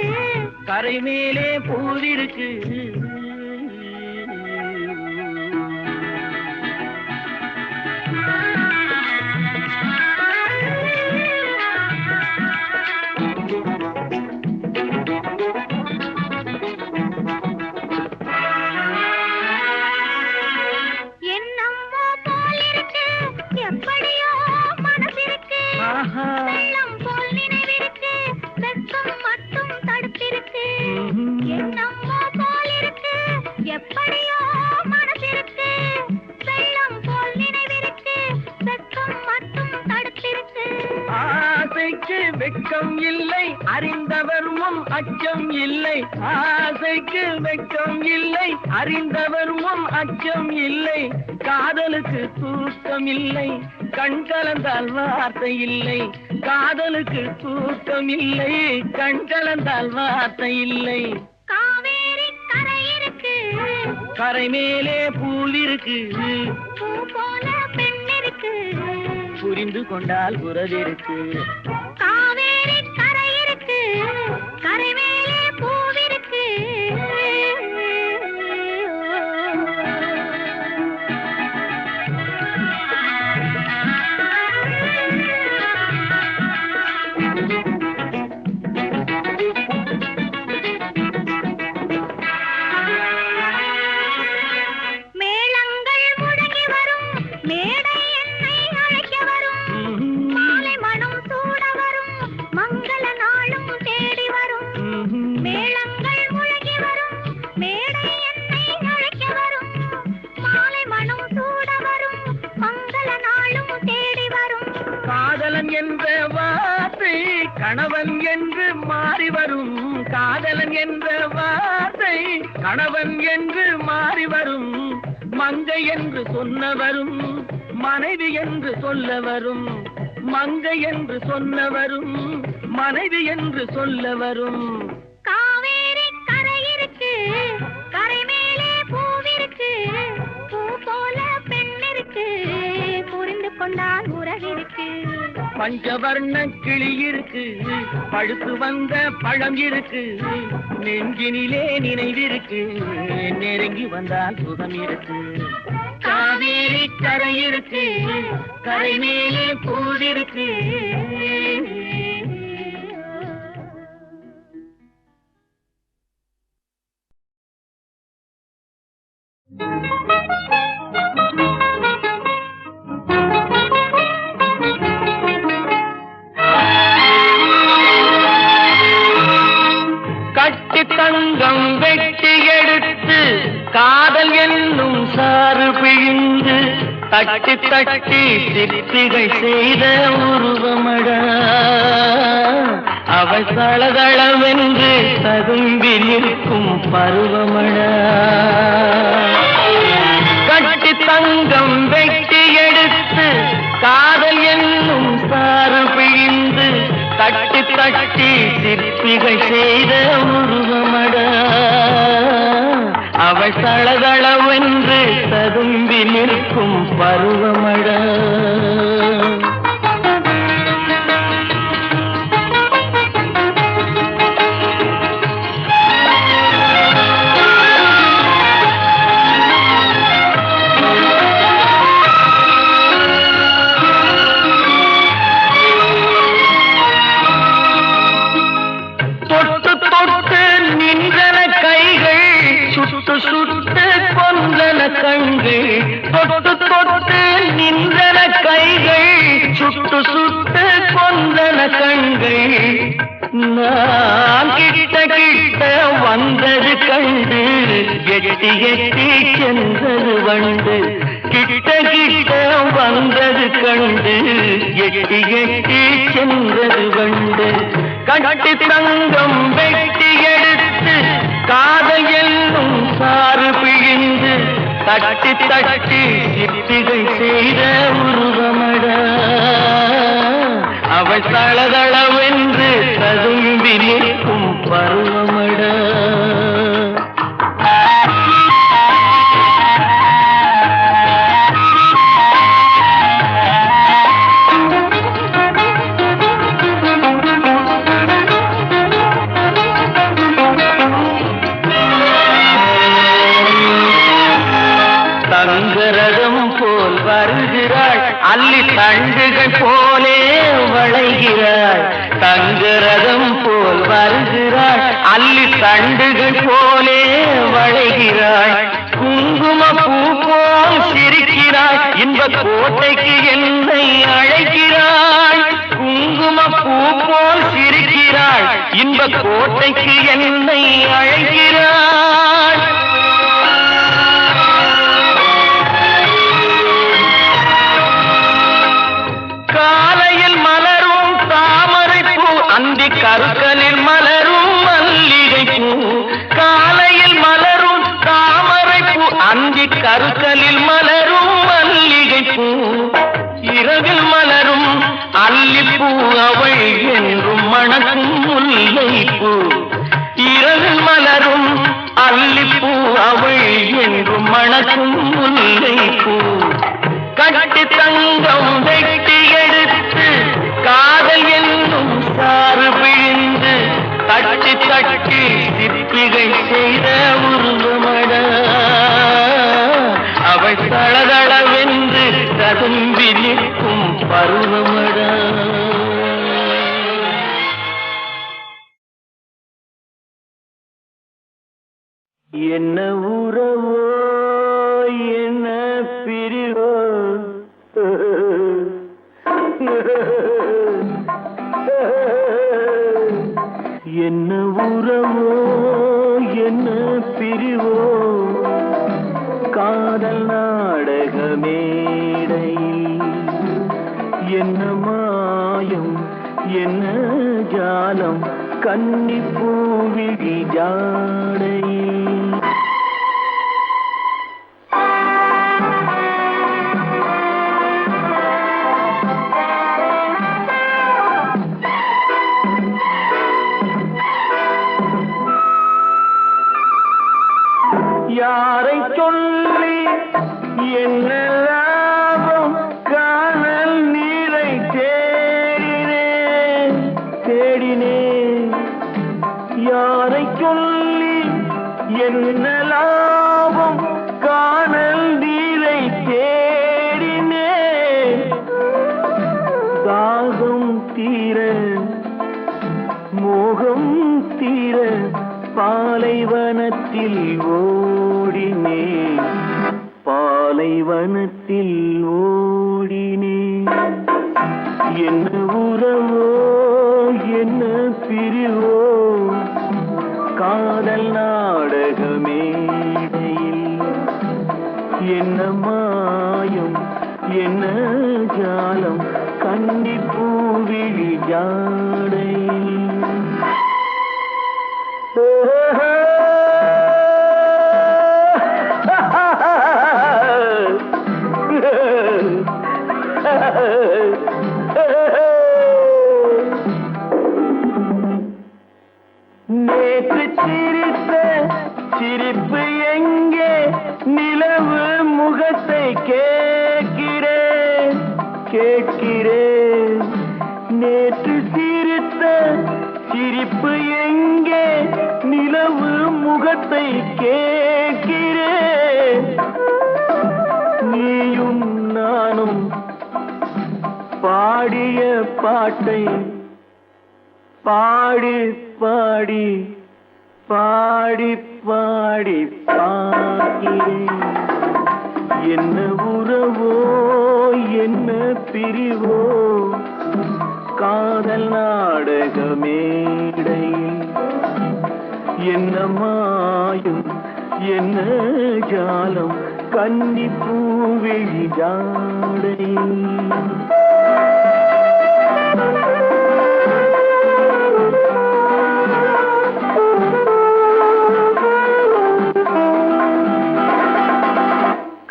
கரை மேலே பூவிருக்கு. வெட்கம் இல்லை அறிந்தவர் முன் அச்சம் இல்லை. ஆசைக்கு வெட்கம் இல்லை அறிந்தவர் முன் அச்சம் இல்லை. காதலுக்கு தூக்கம் இல்லை கண் கலந்தால் வார்த்தை இல்லை. காதலுக்கு தூக்கம் இல்லை கண் கலந்தால் வார்த்தை இல்லை. காவேரி கரை இருக்கு, கரை மேலே பூவிருக்கு, பூ போல பெண் இருக்கு, புரிந்து கொண்டால் உறவிருக்கு. காவேரி கரை இருக்கு, கரை மேலே பூவிருக்கு. மேளங்கள் முழங்கி வரும், மேடை என்னை அழைக்க வரும், மாலை மனம் சூட வரும், மங்கள நாளும் தேடி வரும். மேளங்கள் முழங்கி வரும், மேடை என்னை அழைக்க வரும், மாலை மனம் சூட வரும், மங்கள நாளும் தேடி வரும். காதலன் என்ற வார்த்தை கணவன் என்று மாறி வரும். காதலன் என்ற வார்த்தை கணவன் என்று மாறி வரும். மங்கை என்று சொன்னவரும் மனைவி என்று சொல்ல வரும். மங்கை என்று சொன்னவரும் மனைவி என்று சொல்ல வரும். காவேரி கரை இருக்கு, கரை மேலே பூவிருக்கு, பூ போல பெண் இருக்கு, புரிந்து கொண்டால் உறவிருக்கு. பஞ்சவர்ண கிளி இருக்கு, பழுத்து வந்த பழம் இருக்கு, நெஞ்சினிலே நினைவிருக்கு, நெருங்கி வந்தால் சுகம் இருக்கு. காவேரி கரை இருக்கு, கரை மேலே பூவிருக்கு. கட்டி தங்கம் வெட்டி எடுத்து காதல் என்னும் சாறு பிழிந்து தட்டி தட்டி சிற்பிகள் செய்த உருவமடா அவள் தளதளவென்று ததும்பி நிற்கும் பருவமடா கட்டி தங்கம் வெட்டி எடுத்து காதல் என்னும் சாறு பிழிந்து தட்டி தட்டி சிற்பிகள் செய்த உருவமடா அவள் தளதளவென்று ததும்பி நிற்கும் பருவமடா சுட்டு கொன்றன கண்கள் தொட்டு தொட்டு நின்றன கைகள் சுட்டு சுட்டு கொன்றன கண்கள் நான் கிட்ட கிட்ட வந்தது கண்டு எட்டி எட்டி சென்றது வண்டு கிட்ட கிட்ட வந்தது கண்டு எட்டி எட்டி சென்றது வண்டு கட்டி தங்கம் வெட்டி எடுத்து காதல் என்னும் சாறு பிழிந்து தட்டி தட்டி சிற்பிகள் செய்த உருவமடா அவள் தளதளவென்று ததும்பி நிற்கும் பருவமடா தங்கரதம் போல் வருகிறாள் அள்ளி தண்டுகள் போலே வளைகிறாள் தங்கரதம் போல் வருகிறாள் அள்ளி தண்டுகள் போலே வளைகிறாள் குங்கும பூ போல் சிரிக்கிறாள் இன்ப கோட்டைக்கு என்னை அழைக்கிறாள் குங்கும பூ போல் சிரிக்கிறாள் இன்ப கோட்டைக்கு என்னை அழைக்கிறாள் காலையில் மலரும் தாமரை பூ அந்தி கருக்கலில் மலரும் மல்லிகை பூ காலையில் மலரும் தாமரை பூ அந்தி கருக்கலில் மலரும் மல்லிகை பூ இரவில் மலரும் அல்லிப்பூ அவள் என்றும் மணக்கும் முல்லை பூ இரவில் மலரும் அல்லிப்பூ அவள் என்றும் மணக்கும் முல்லை பூ கட்டி தங்கம் வெட்டி எடுத்து காதல் என்னும் சாறு பிழிந்து தட்டி தட்டி சிற்பிகள் செய்த உருவமடா அவள் தளதளவென்று ததும்பி நிற்கும் பருவமடா என்ன உறவோ என்ன பிரிவோ என்ன உறவோ என்ன பிரிவோ காதல் நாடக மேடையில் என்ன மாயம் என்ன ஜாலம் கன்னி பூவிழி ஜாடையில் யாரை சொல்லி என்ன லாபம் காணல் நீரை தேடினேன் தேடினேன் யாரை சொல்லி என்ன லாபம் காணல் நீரை தேடினேன் தாகம் தீர மோகம் தீர பாலைவனத்தில் ஓடினேன் பாலைவனத்தில் ஓடினேன் என்ன உறவோ என்ன பிரிவோ காதல் நாடக மேடையில் என்ன மாயம் என்ன ஜாலம் கன்னி பூவிழி ஜாடை நேற்று சிரித்த சிரிப்பு எங்கே நிலவு முகத்தை கேட்கிறேன் நேற்று சிரித்த சிரிப்பு எங்கே நிலவு முகத்தை கேட்கிறேன் நீயும் நானும் பாடிய பாட்டை பாடி பாடி பாடி பாடி பாக்கிறேன் என்ன உறவோ என்ன பிரிவோ காதல் நாடக மேடையில் என்ன மாயும் என்ன ஜாலம் கன்னி பூவிழி ஜாடை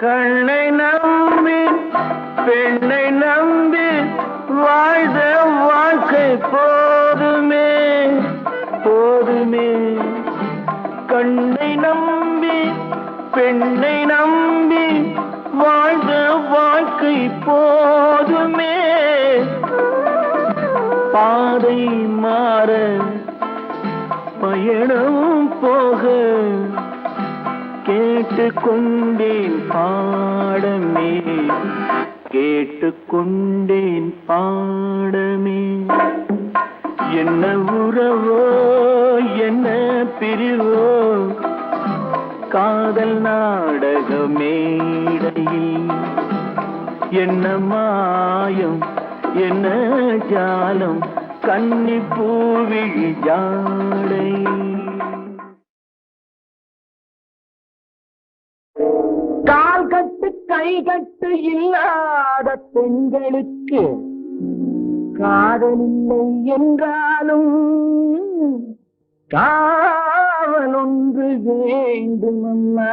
கண்ணை நம்பி பெண்ணை நம்பி வாழ்ந்த வாழ்க்கை போதுமே கண்ணை நம்பி பெண்ணை நம்பி வாழ்ந்த வாழ்க்கை போதுமே பாதை மாற பயணம் போக கேட்டுக்கொண்டேன் பாடமே என்ன உறவோ என்ன பிரிவோ காதல் நாடக மேடையில் என்ன மாயம் என்ன ஜாலம் கன்னி பூவிழி ஜாடை கால் கட்டு கை கட்டு இல்லாத பெண்களுக்கு காதலில்லை என்றாலும் காவலொன்று வேண்டுமம்மா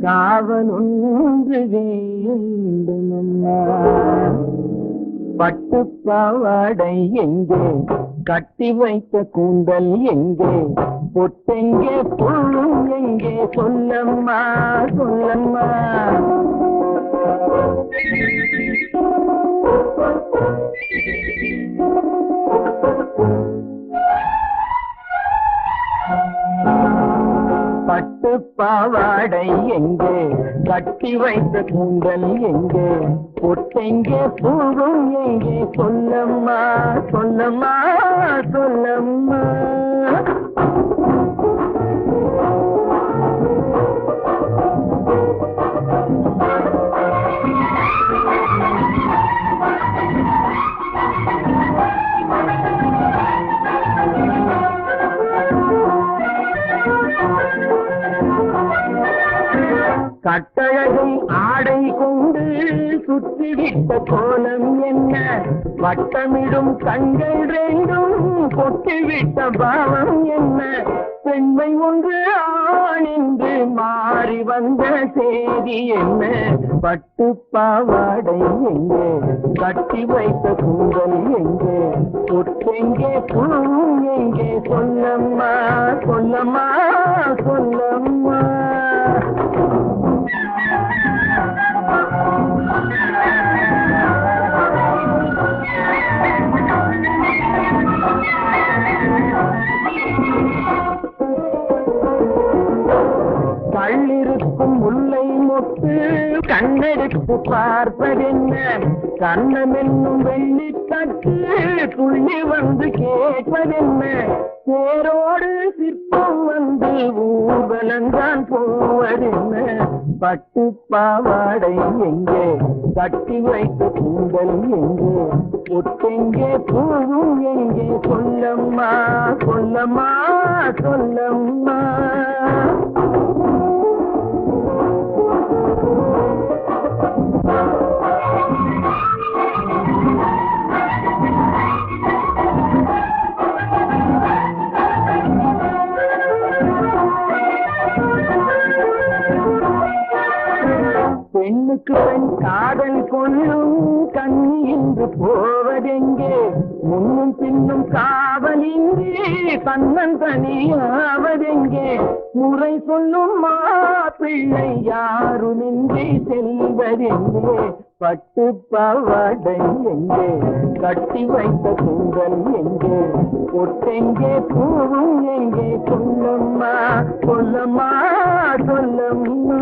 காவலொன்று வேண்டுமம்மா பட்டு பாவாடை எங்கே கட்டி வைத்த கூந்தல் எங்கே பொட்டெங்கே புள்ளும் எங்கே சொல்லம்மா பட்டு பாவாடை எங்கே கட்டி வைத்த கூந்தல் எங்கே பொட்டெங்கே பூவும் எங்கே சொல்லம்மா கட்டழகும் ஆடை கொண்டு சுற்றிவிட்ட கோலம் என்ன வட்டமிடும் கண்கள் ரெண்டும் கொட்டிவிட்ட பாவம் என்ன பெண்மை ஒன்று ஆணின்று மாறி வந்த செய்தி என்ன பட்டு பாவாடை எங்கே கட்டி வைத்த கூந்தல் எங்கே பொட்டெங்கே பூவும் எங்கே சொல்லம்மா கள்ளிருக்கும் முல்லை மொட்டு கண்ணெடுத்து பார்ப்பதென்ன கண்ணம் என்னும் வெள்ளித்தட்டு துள்ளி வந்து கேட்பதென்ன தேரோடு சிற்பம் வந்து ஊர்வலந்தான் போவதென்ன பட்டு பாவாடை எங்கே கட்டி வைத்த கூந்தல் எங்கே பொட்டெங்கே பூவும் எங்கே சொல்லம்மா காதல் கொள்ளும் கண்ணி என்று போவதெங்கே முன்னும் பின்னும் காவலின்றி தன்னன் தனியாவதெங்கே முறை சொல்லும் மாப்பிள்ளை யாருமின்றி செல்வதெங்கே பட்டு பாவாடை எங்கே கட்டி வைத்த கூந்தல் எங்கே ஒட்டெங்கே பூவும் எங்கே சொல்லம்மா சொல்லம்மா சொல்லம்மா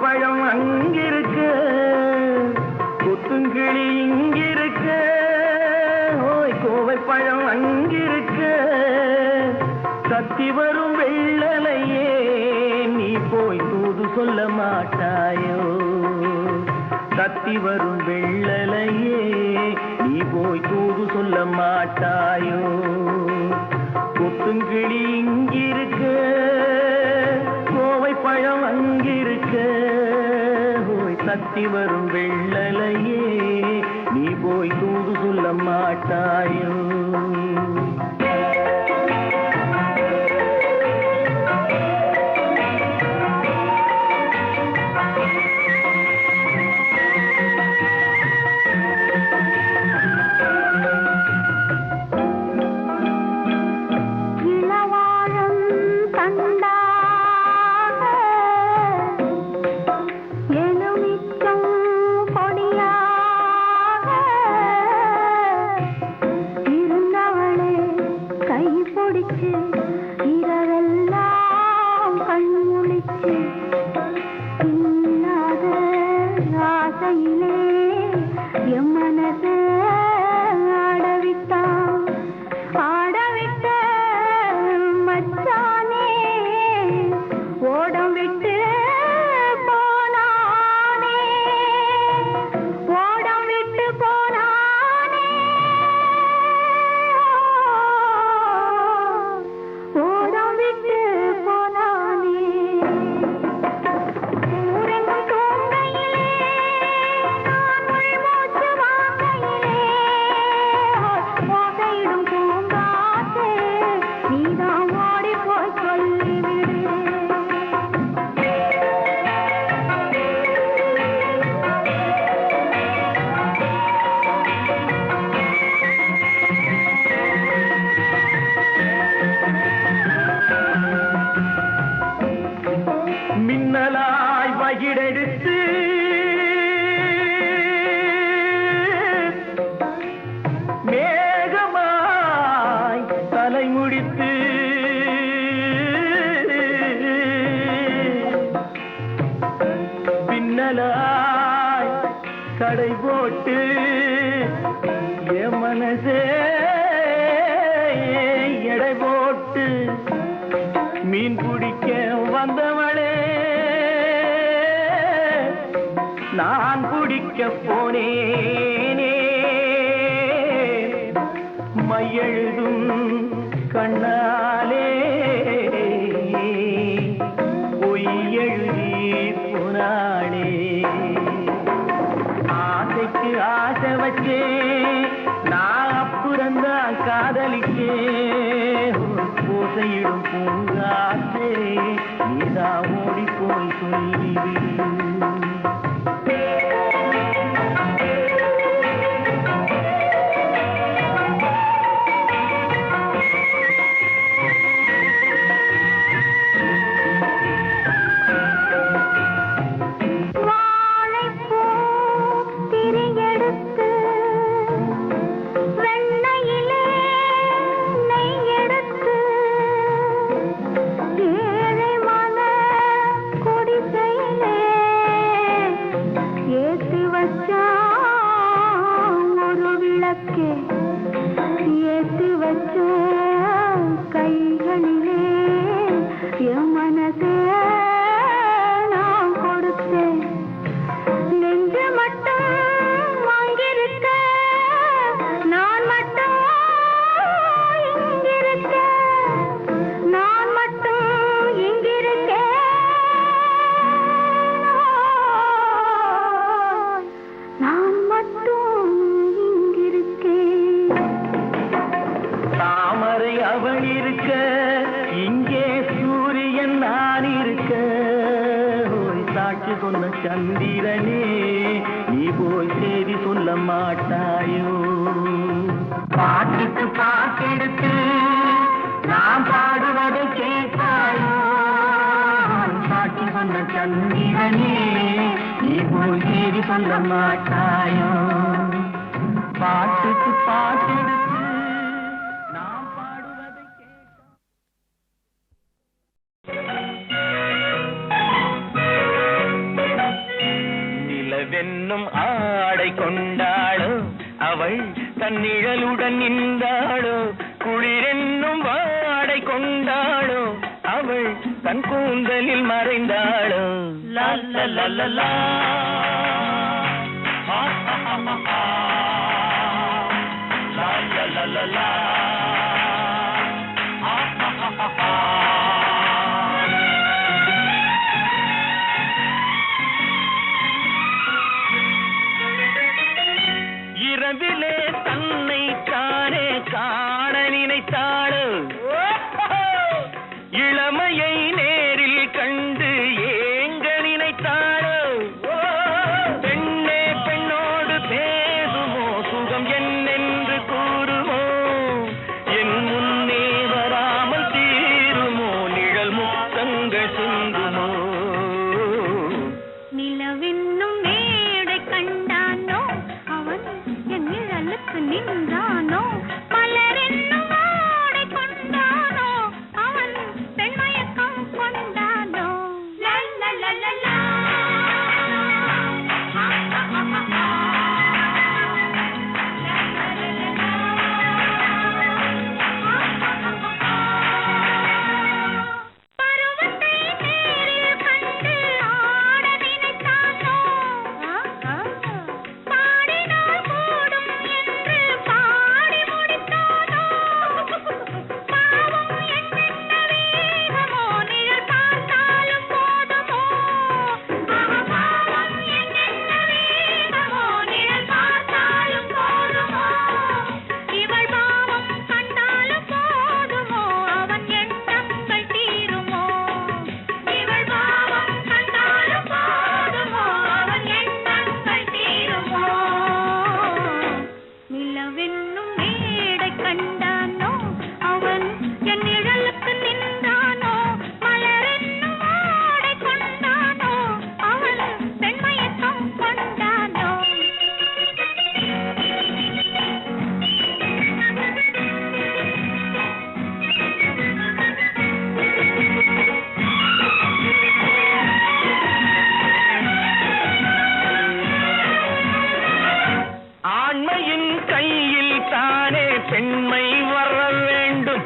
பழம் அங்கிருக்க கொத்துங்கிளி இங்கிருக்க ஓய் கோவை பழம் அங்கிருக்க கத்தி வரும் வெள்ளலையே நீ போய் தூது சொல்ல மாட்டாயோ கத்தி வரும் வெள்ளலையே நீ போய் தூது சொல்ல மாட்டாயோ கொத்துங்கிளி இங்கிருக்க கோவை பழம் அங்கிருக்க கத்தி வரும் வெள்ளலையே நீ போய் தூது சொல்ல மாட்டாயோ மின்னலாய் வகிடெடுத்து மேகமாய் தலைமுடித்து பின்னலாய் கடை போட்டு என் மனசே எடை போட்டு மீன் பிடிக்க வந்தவளே நான் பிடிக்க போனேனே மையெழுதும் கண்ணாலே பொய் எழுதி போனாளே ஆசைக்கு ஆசை வச்சே நான் அப்புறந்தான் காதலிக்கே பூசையிடும் பூங்காற்றே நீதா ஓடி போய் சொல்லிவிடு என் மனசே நான் கொடுத்தேன் நெஞ்சு மட்டும் வாங்கியிருக்க நான் மட்டும் இங்கிருக்க நான் மட்டும் இங்கிருக்கேன் நான் மட்டும் இங்கிருக்கேன் தாமரை அவள் இருக்க இங்கே சூரியன் நான் இருக்க ஓய் சாட்சி சொன்ன சந்திரனே நீ போய் செய்தி சொல்ல மாட்டாயோ பாட்டுக்கு பாட்டெடுத்து நான் பாடுவதை கேட்பாயோ சாட்சி சொன்ன சந்திரனே நீ போய் செய்தி சொல்ல மாட்டாயோ பாட்டுக்கு பாட்டெடுத்து நான் பாடுவதை நிலவென்னும் ஆடை கொண்டாளோ அவள் தன் நிழலுடன் நின்றாளோ குளிரென்னும் வாடை கொண்டாளோ அவள் தன் கூந்தலில் மறைந்தாளோ லா லா லா லா லா. ஆ, ஆ, ஆ, ஆ, ஆ. லா லா லா லா லா. ஆ, ஆ, ஆ, ஆ, ஆ. இரவிலே தன்னை தானே காண நினைத்தாளோ இளமையை நேரில் கண்டு ஏங்க நினைத்தாளோ பெண்ணே பெண்ணோடு பேசுமோ சுகம் என்னென்று கூறுமோ என் முன்னே வராமல் தீருமோ நிழல் முத்தங்கள் சிந்துமோ நிலவென்னும் மேடை கண்டானோ அவன் என் நிழலுக்கு நின்றானோ மலரென்னும் ஆடை கொண்டானோ அவன் பெண்மயக்கம் கொண்டானோ லா லா லா லா லா. ஆ, ஆ, ஆ, ஆ, ஆ. லா, லா, லா, லா, லா. ஆ, ஆ, ஆ, ஆ, ஆ. பருவத்தை நேரில் கண்டு ஆட நினைத்தானோ பாடினால் கூடும் என்று பாடி முடித்தானோ பாவம் என்னென்ன வேகமோ நிழல் பார்த்தாலும் போதுமோ பாவம் என்னென்ன வேகமோ நிழல் பார்த்தாலும் போதுமோ இவள் பாவம் கண்டாலும் போதுமோ அவன் எண்ணங்கள் தீருமோ இவள் பாவம் கண்டாலும் போதுமோ அவன் எண்ணங்கள் தீருமோ நிலவென்னும் மேடை கண்டானோ அவன் என் நிழலுக்கு நின்றானோ மலரென்னும் ஆடை கொண்டானோ அவன் பெண்மயக்கம் கொண்டானோ ஆண்மையின் கையில் தானே பெண்மை வர வேண்டும்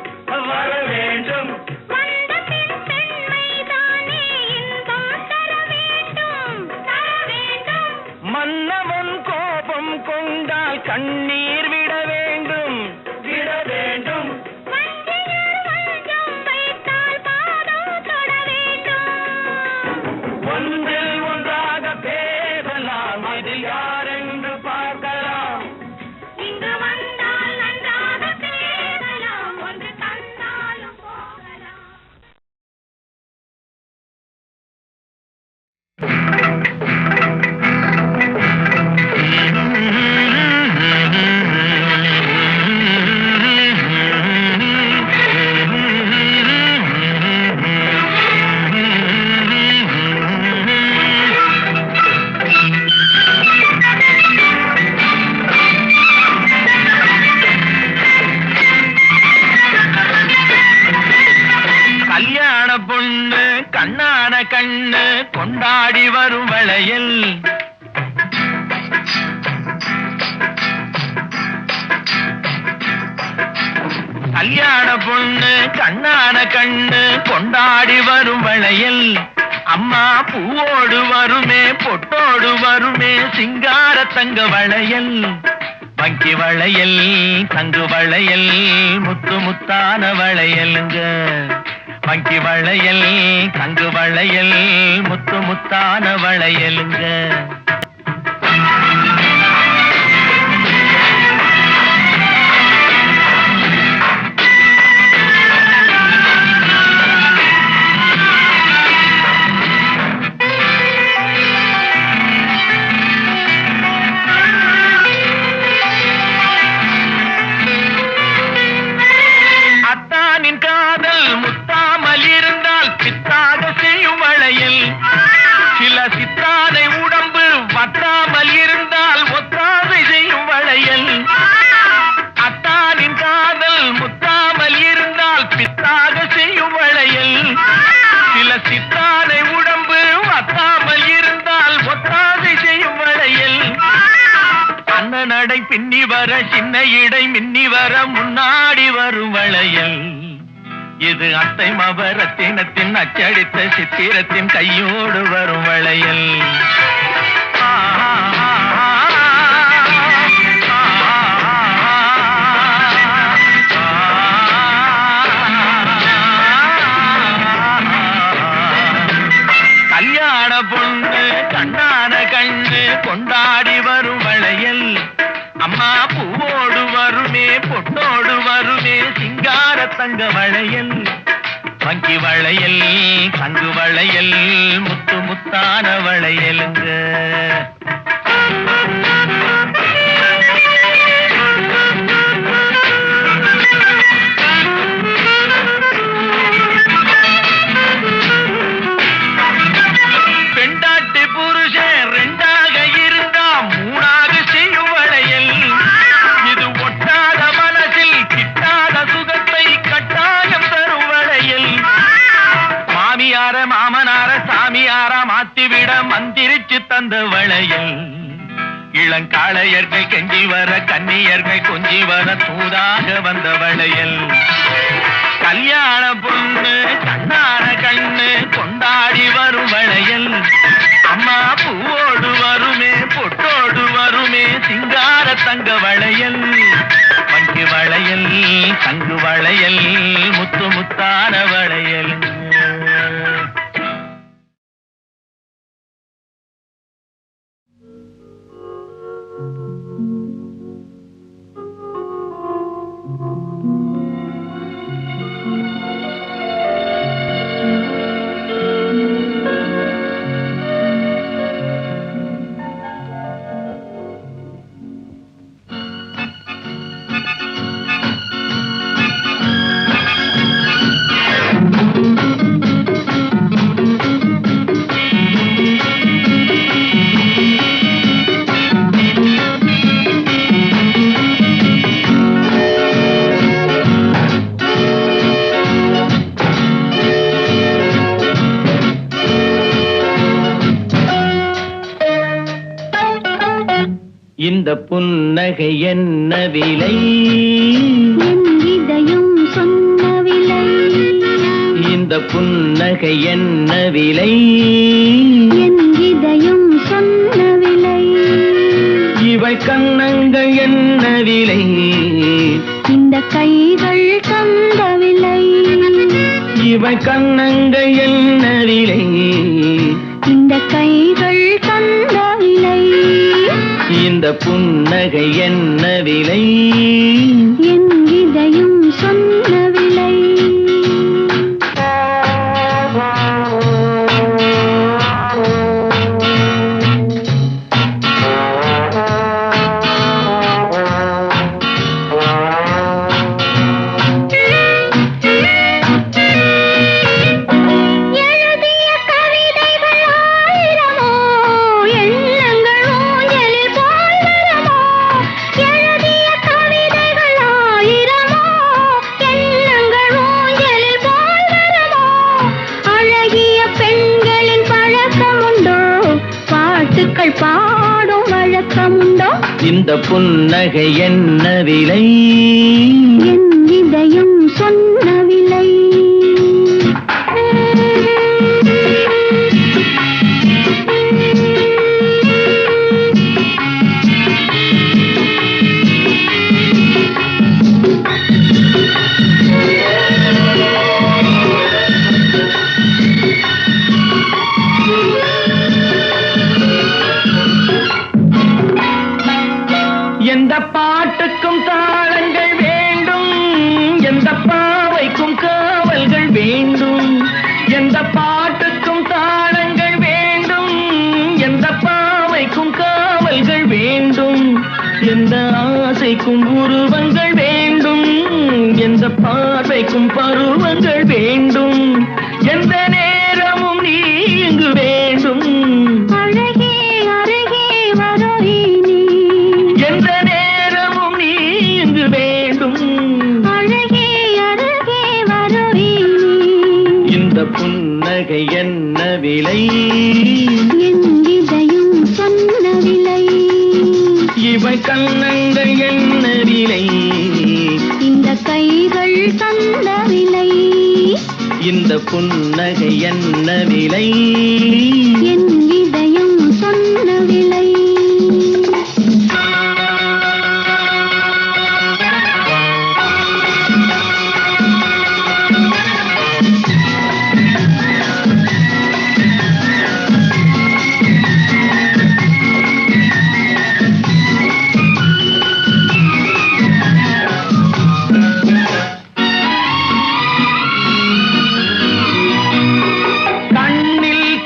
வர வேண்டும் வந்த பின் பெண்மைதானே இன்பம் தர வேண்டும் மன்னவன் கோபம் கொண்டால் கண்ணீர் விட வேண்டும் விட வேண்டும் வஞ்சியர் வஞ்சம் வைத்தால் பாதம் தொட வேண்டும் ஒன்றில் ஒன்றாக பேசலாம் இதில் யாரென்று பார்க்கலாம் இங்கு வந்தால் நன்றாக பேசலாம் ஒன்று தந்தாலும் போகலாம் கல்யாண பொண்ணு கண்ணான கண்ணு கொண்டாடி வரும் வளையல் கல்யாண பொண்ணு கண்ணான கண்ணு கொண்டாடி வரும் வளையல் அம்மா பூவோடு வருமே பொட்டோடு வருமே சிங்கார தங்க வளையல் வங்கி வளையல் தங்கு வளையல் முத்து முத்தான வளையலுங்க வங்கி வளையல் தங்கு வளையல் முத்து முத்தான வளையலுங்க சித்தானை உடம்பு வற்றாமல் இருந்தால் ஒத்தாதை செய்யும் வளையல் அத்தானின் காதல் முத்தாமல் இருந்தால் பித்தாக செய்யும் வளையல் சில சித்தானை உடம்பு வற்றாமல் இருந்தால் ஒத்தாதை செய்யும் வளையல் அண்ண நடை பின்னி வர சின்ன இடை மின்னி வர முன்னாடி வரும் வளையல் இது அத்தை மபரத்தினத்தின் அச்சடித்த சித்திரத்தின் கையோடு வரும் வளையல் கல்யாண பொண்ணு கண்ணான கண்ணு கொண்டாடி வரும் வளையல் அம்மா பூவோடு வருமே பொட்டோடு வருமே சிங்கார தங்க வளையல் வங்கி வளையல் தங்கு வளையல் முத்து முத்தான வளையலுங்க பெண்டாட்டி புருஷன் ரெண்டாக இருந்தா மூணாக செய்யும் வளையல் இது ஒட்டாத மனசில் கிட்டாத சுகத்தை கட்டாயம் தரும் வளையல் மாமியார மாமனார சாமியார மாத்திவிட மந்திரிச்சு தந்த வளையல் இளங்காளையர்கள் கெஞ்சி வர கன்னியர்கள் கொஞ்சி வர தூதாக வந்த வளையல் கல்யாண பொண்ணு கண்ணான கண்ணு கொண்டாடி வரும் வளையல் அம்மா பூவோடு வருமே பொட்டோடு வருமே சிங்கார தங்க வளையல் வங்கி வளையல் தங்கு வளையல் முத்து முத்தான வளையல் இந்த புன்னகை என்ன விலை என் இதயம் சொன்ன விலை இந்த புன்னகை என்ன விலை என் இதயம் சொன்ன விலை இவை கண்ணங்கள் என்ன விலை இந்த கைகள் தந்த விலை இவை கண்ணங்கள் என்ன விலை இந்த கைகள் தந்த விலை இந்த புன்னகை என்ன விலை என் இதயம் சொன்ன விலை பாடும் வழக்கமுண்டோ இந்த புன்னகை என்ன விலை என் இதயம் சொன்ன விலை பார்வைக்கும் உருவங்கள் வேண்டும், எந்த பார்வைக்கும் பருவங்கள் வேண்டும், எந்த நேரமும் நீ இங்கு வேண்டும். அழகே அருகே வருவே நீ, எந்த நேரமும் நீ இங்கு வேண்டும். அழகே அருகே வருவே நீ. இந்த புன்னகை என்ன விலை, என் இதயம் சொன்ன விலை. இவை கண்ணங்கள் என்ன விலை, இந்த கைகள் தந்த விலை. இந்த புன்னகை என்ன விலை, என் இதயம் சொன்ன விலை.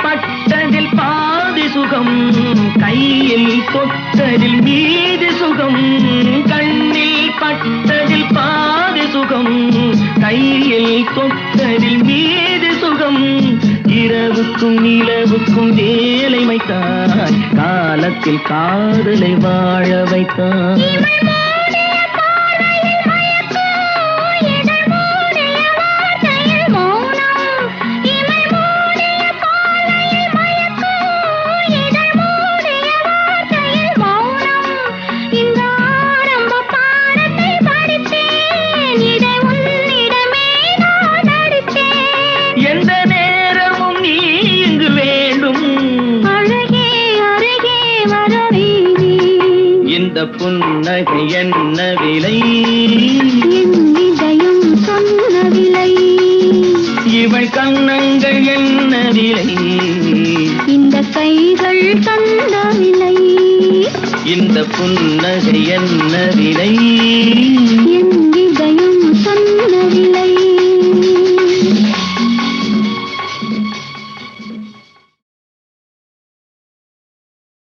பட்டதில் பாதி சுகம், கையில் தொட்டதில் மீதி சுகம். கண்ணில் பட்டதில் பாதி சுகம், கையில் தொட்டதில் மீதி சுகம். இரவுக்கும் நிலவுக்கும் வேலை வைத்தாய், காலத்தில் காதலை வாழ வைத்தாய். எந்த நேரமும் நீ இங்கு வேண்டும். அழகே அருகே வரவே நீ. இந்த புன்னகை என்ன விலை, என் இதயம் சொன்ன விலை. இவள் கண்ணங்கள் என்ன விலை, இந்த கைகள் தந்த விலை. இந்த புன்னகை என்ன விலை, என்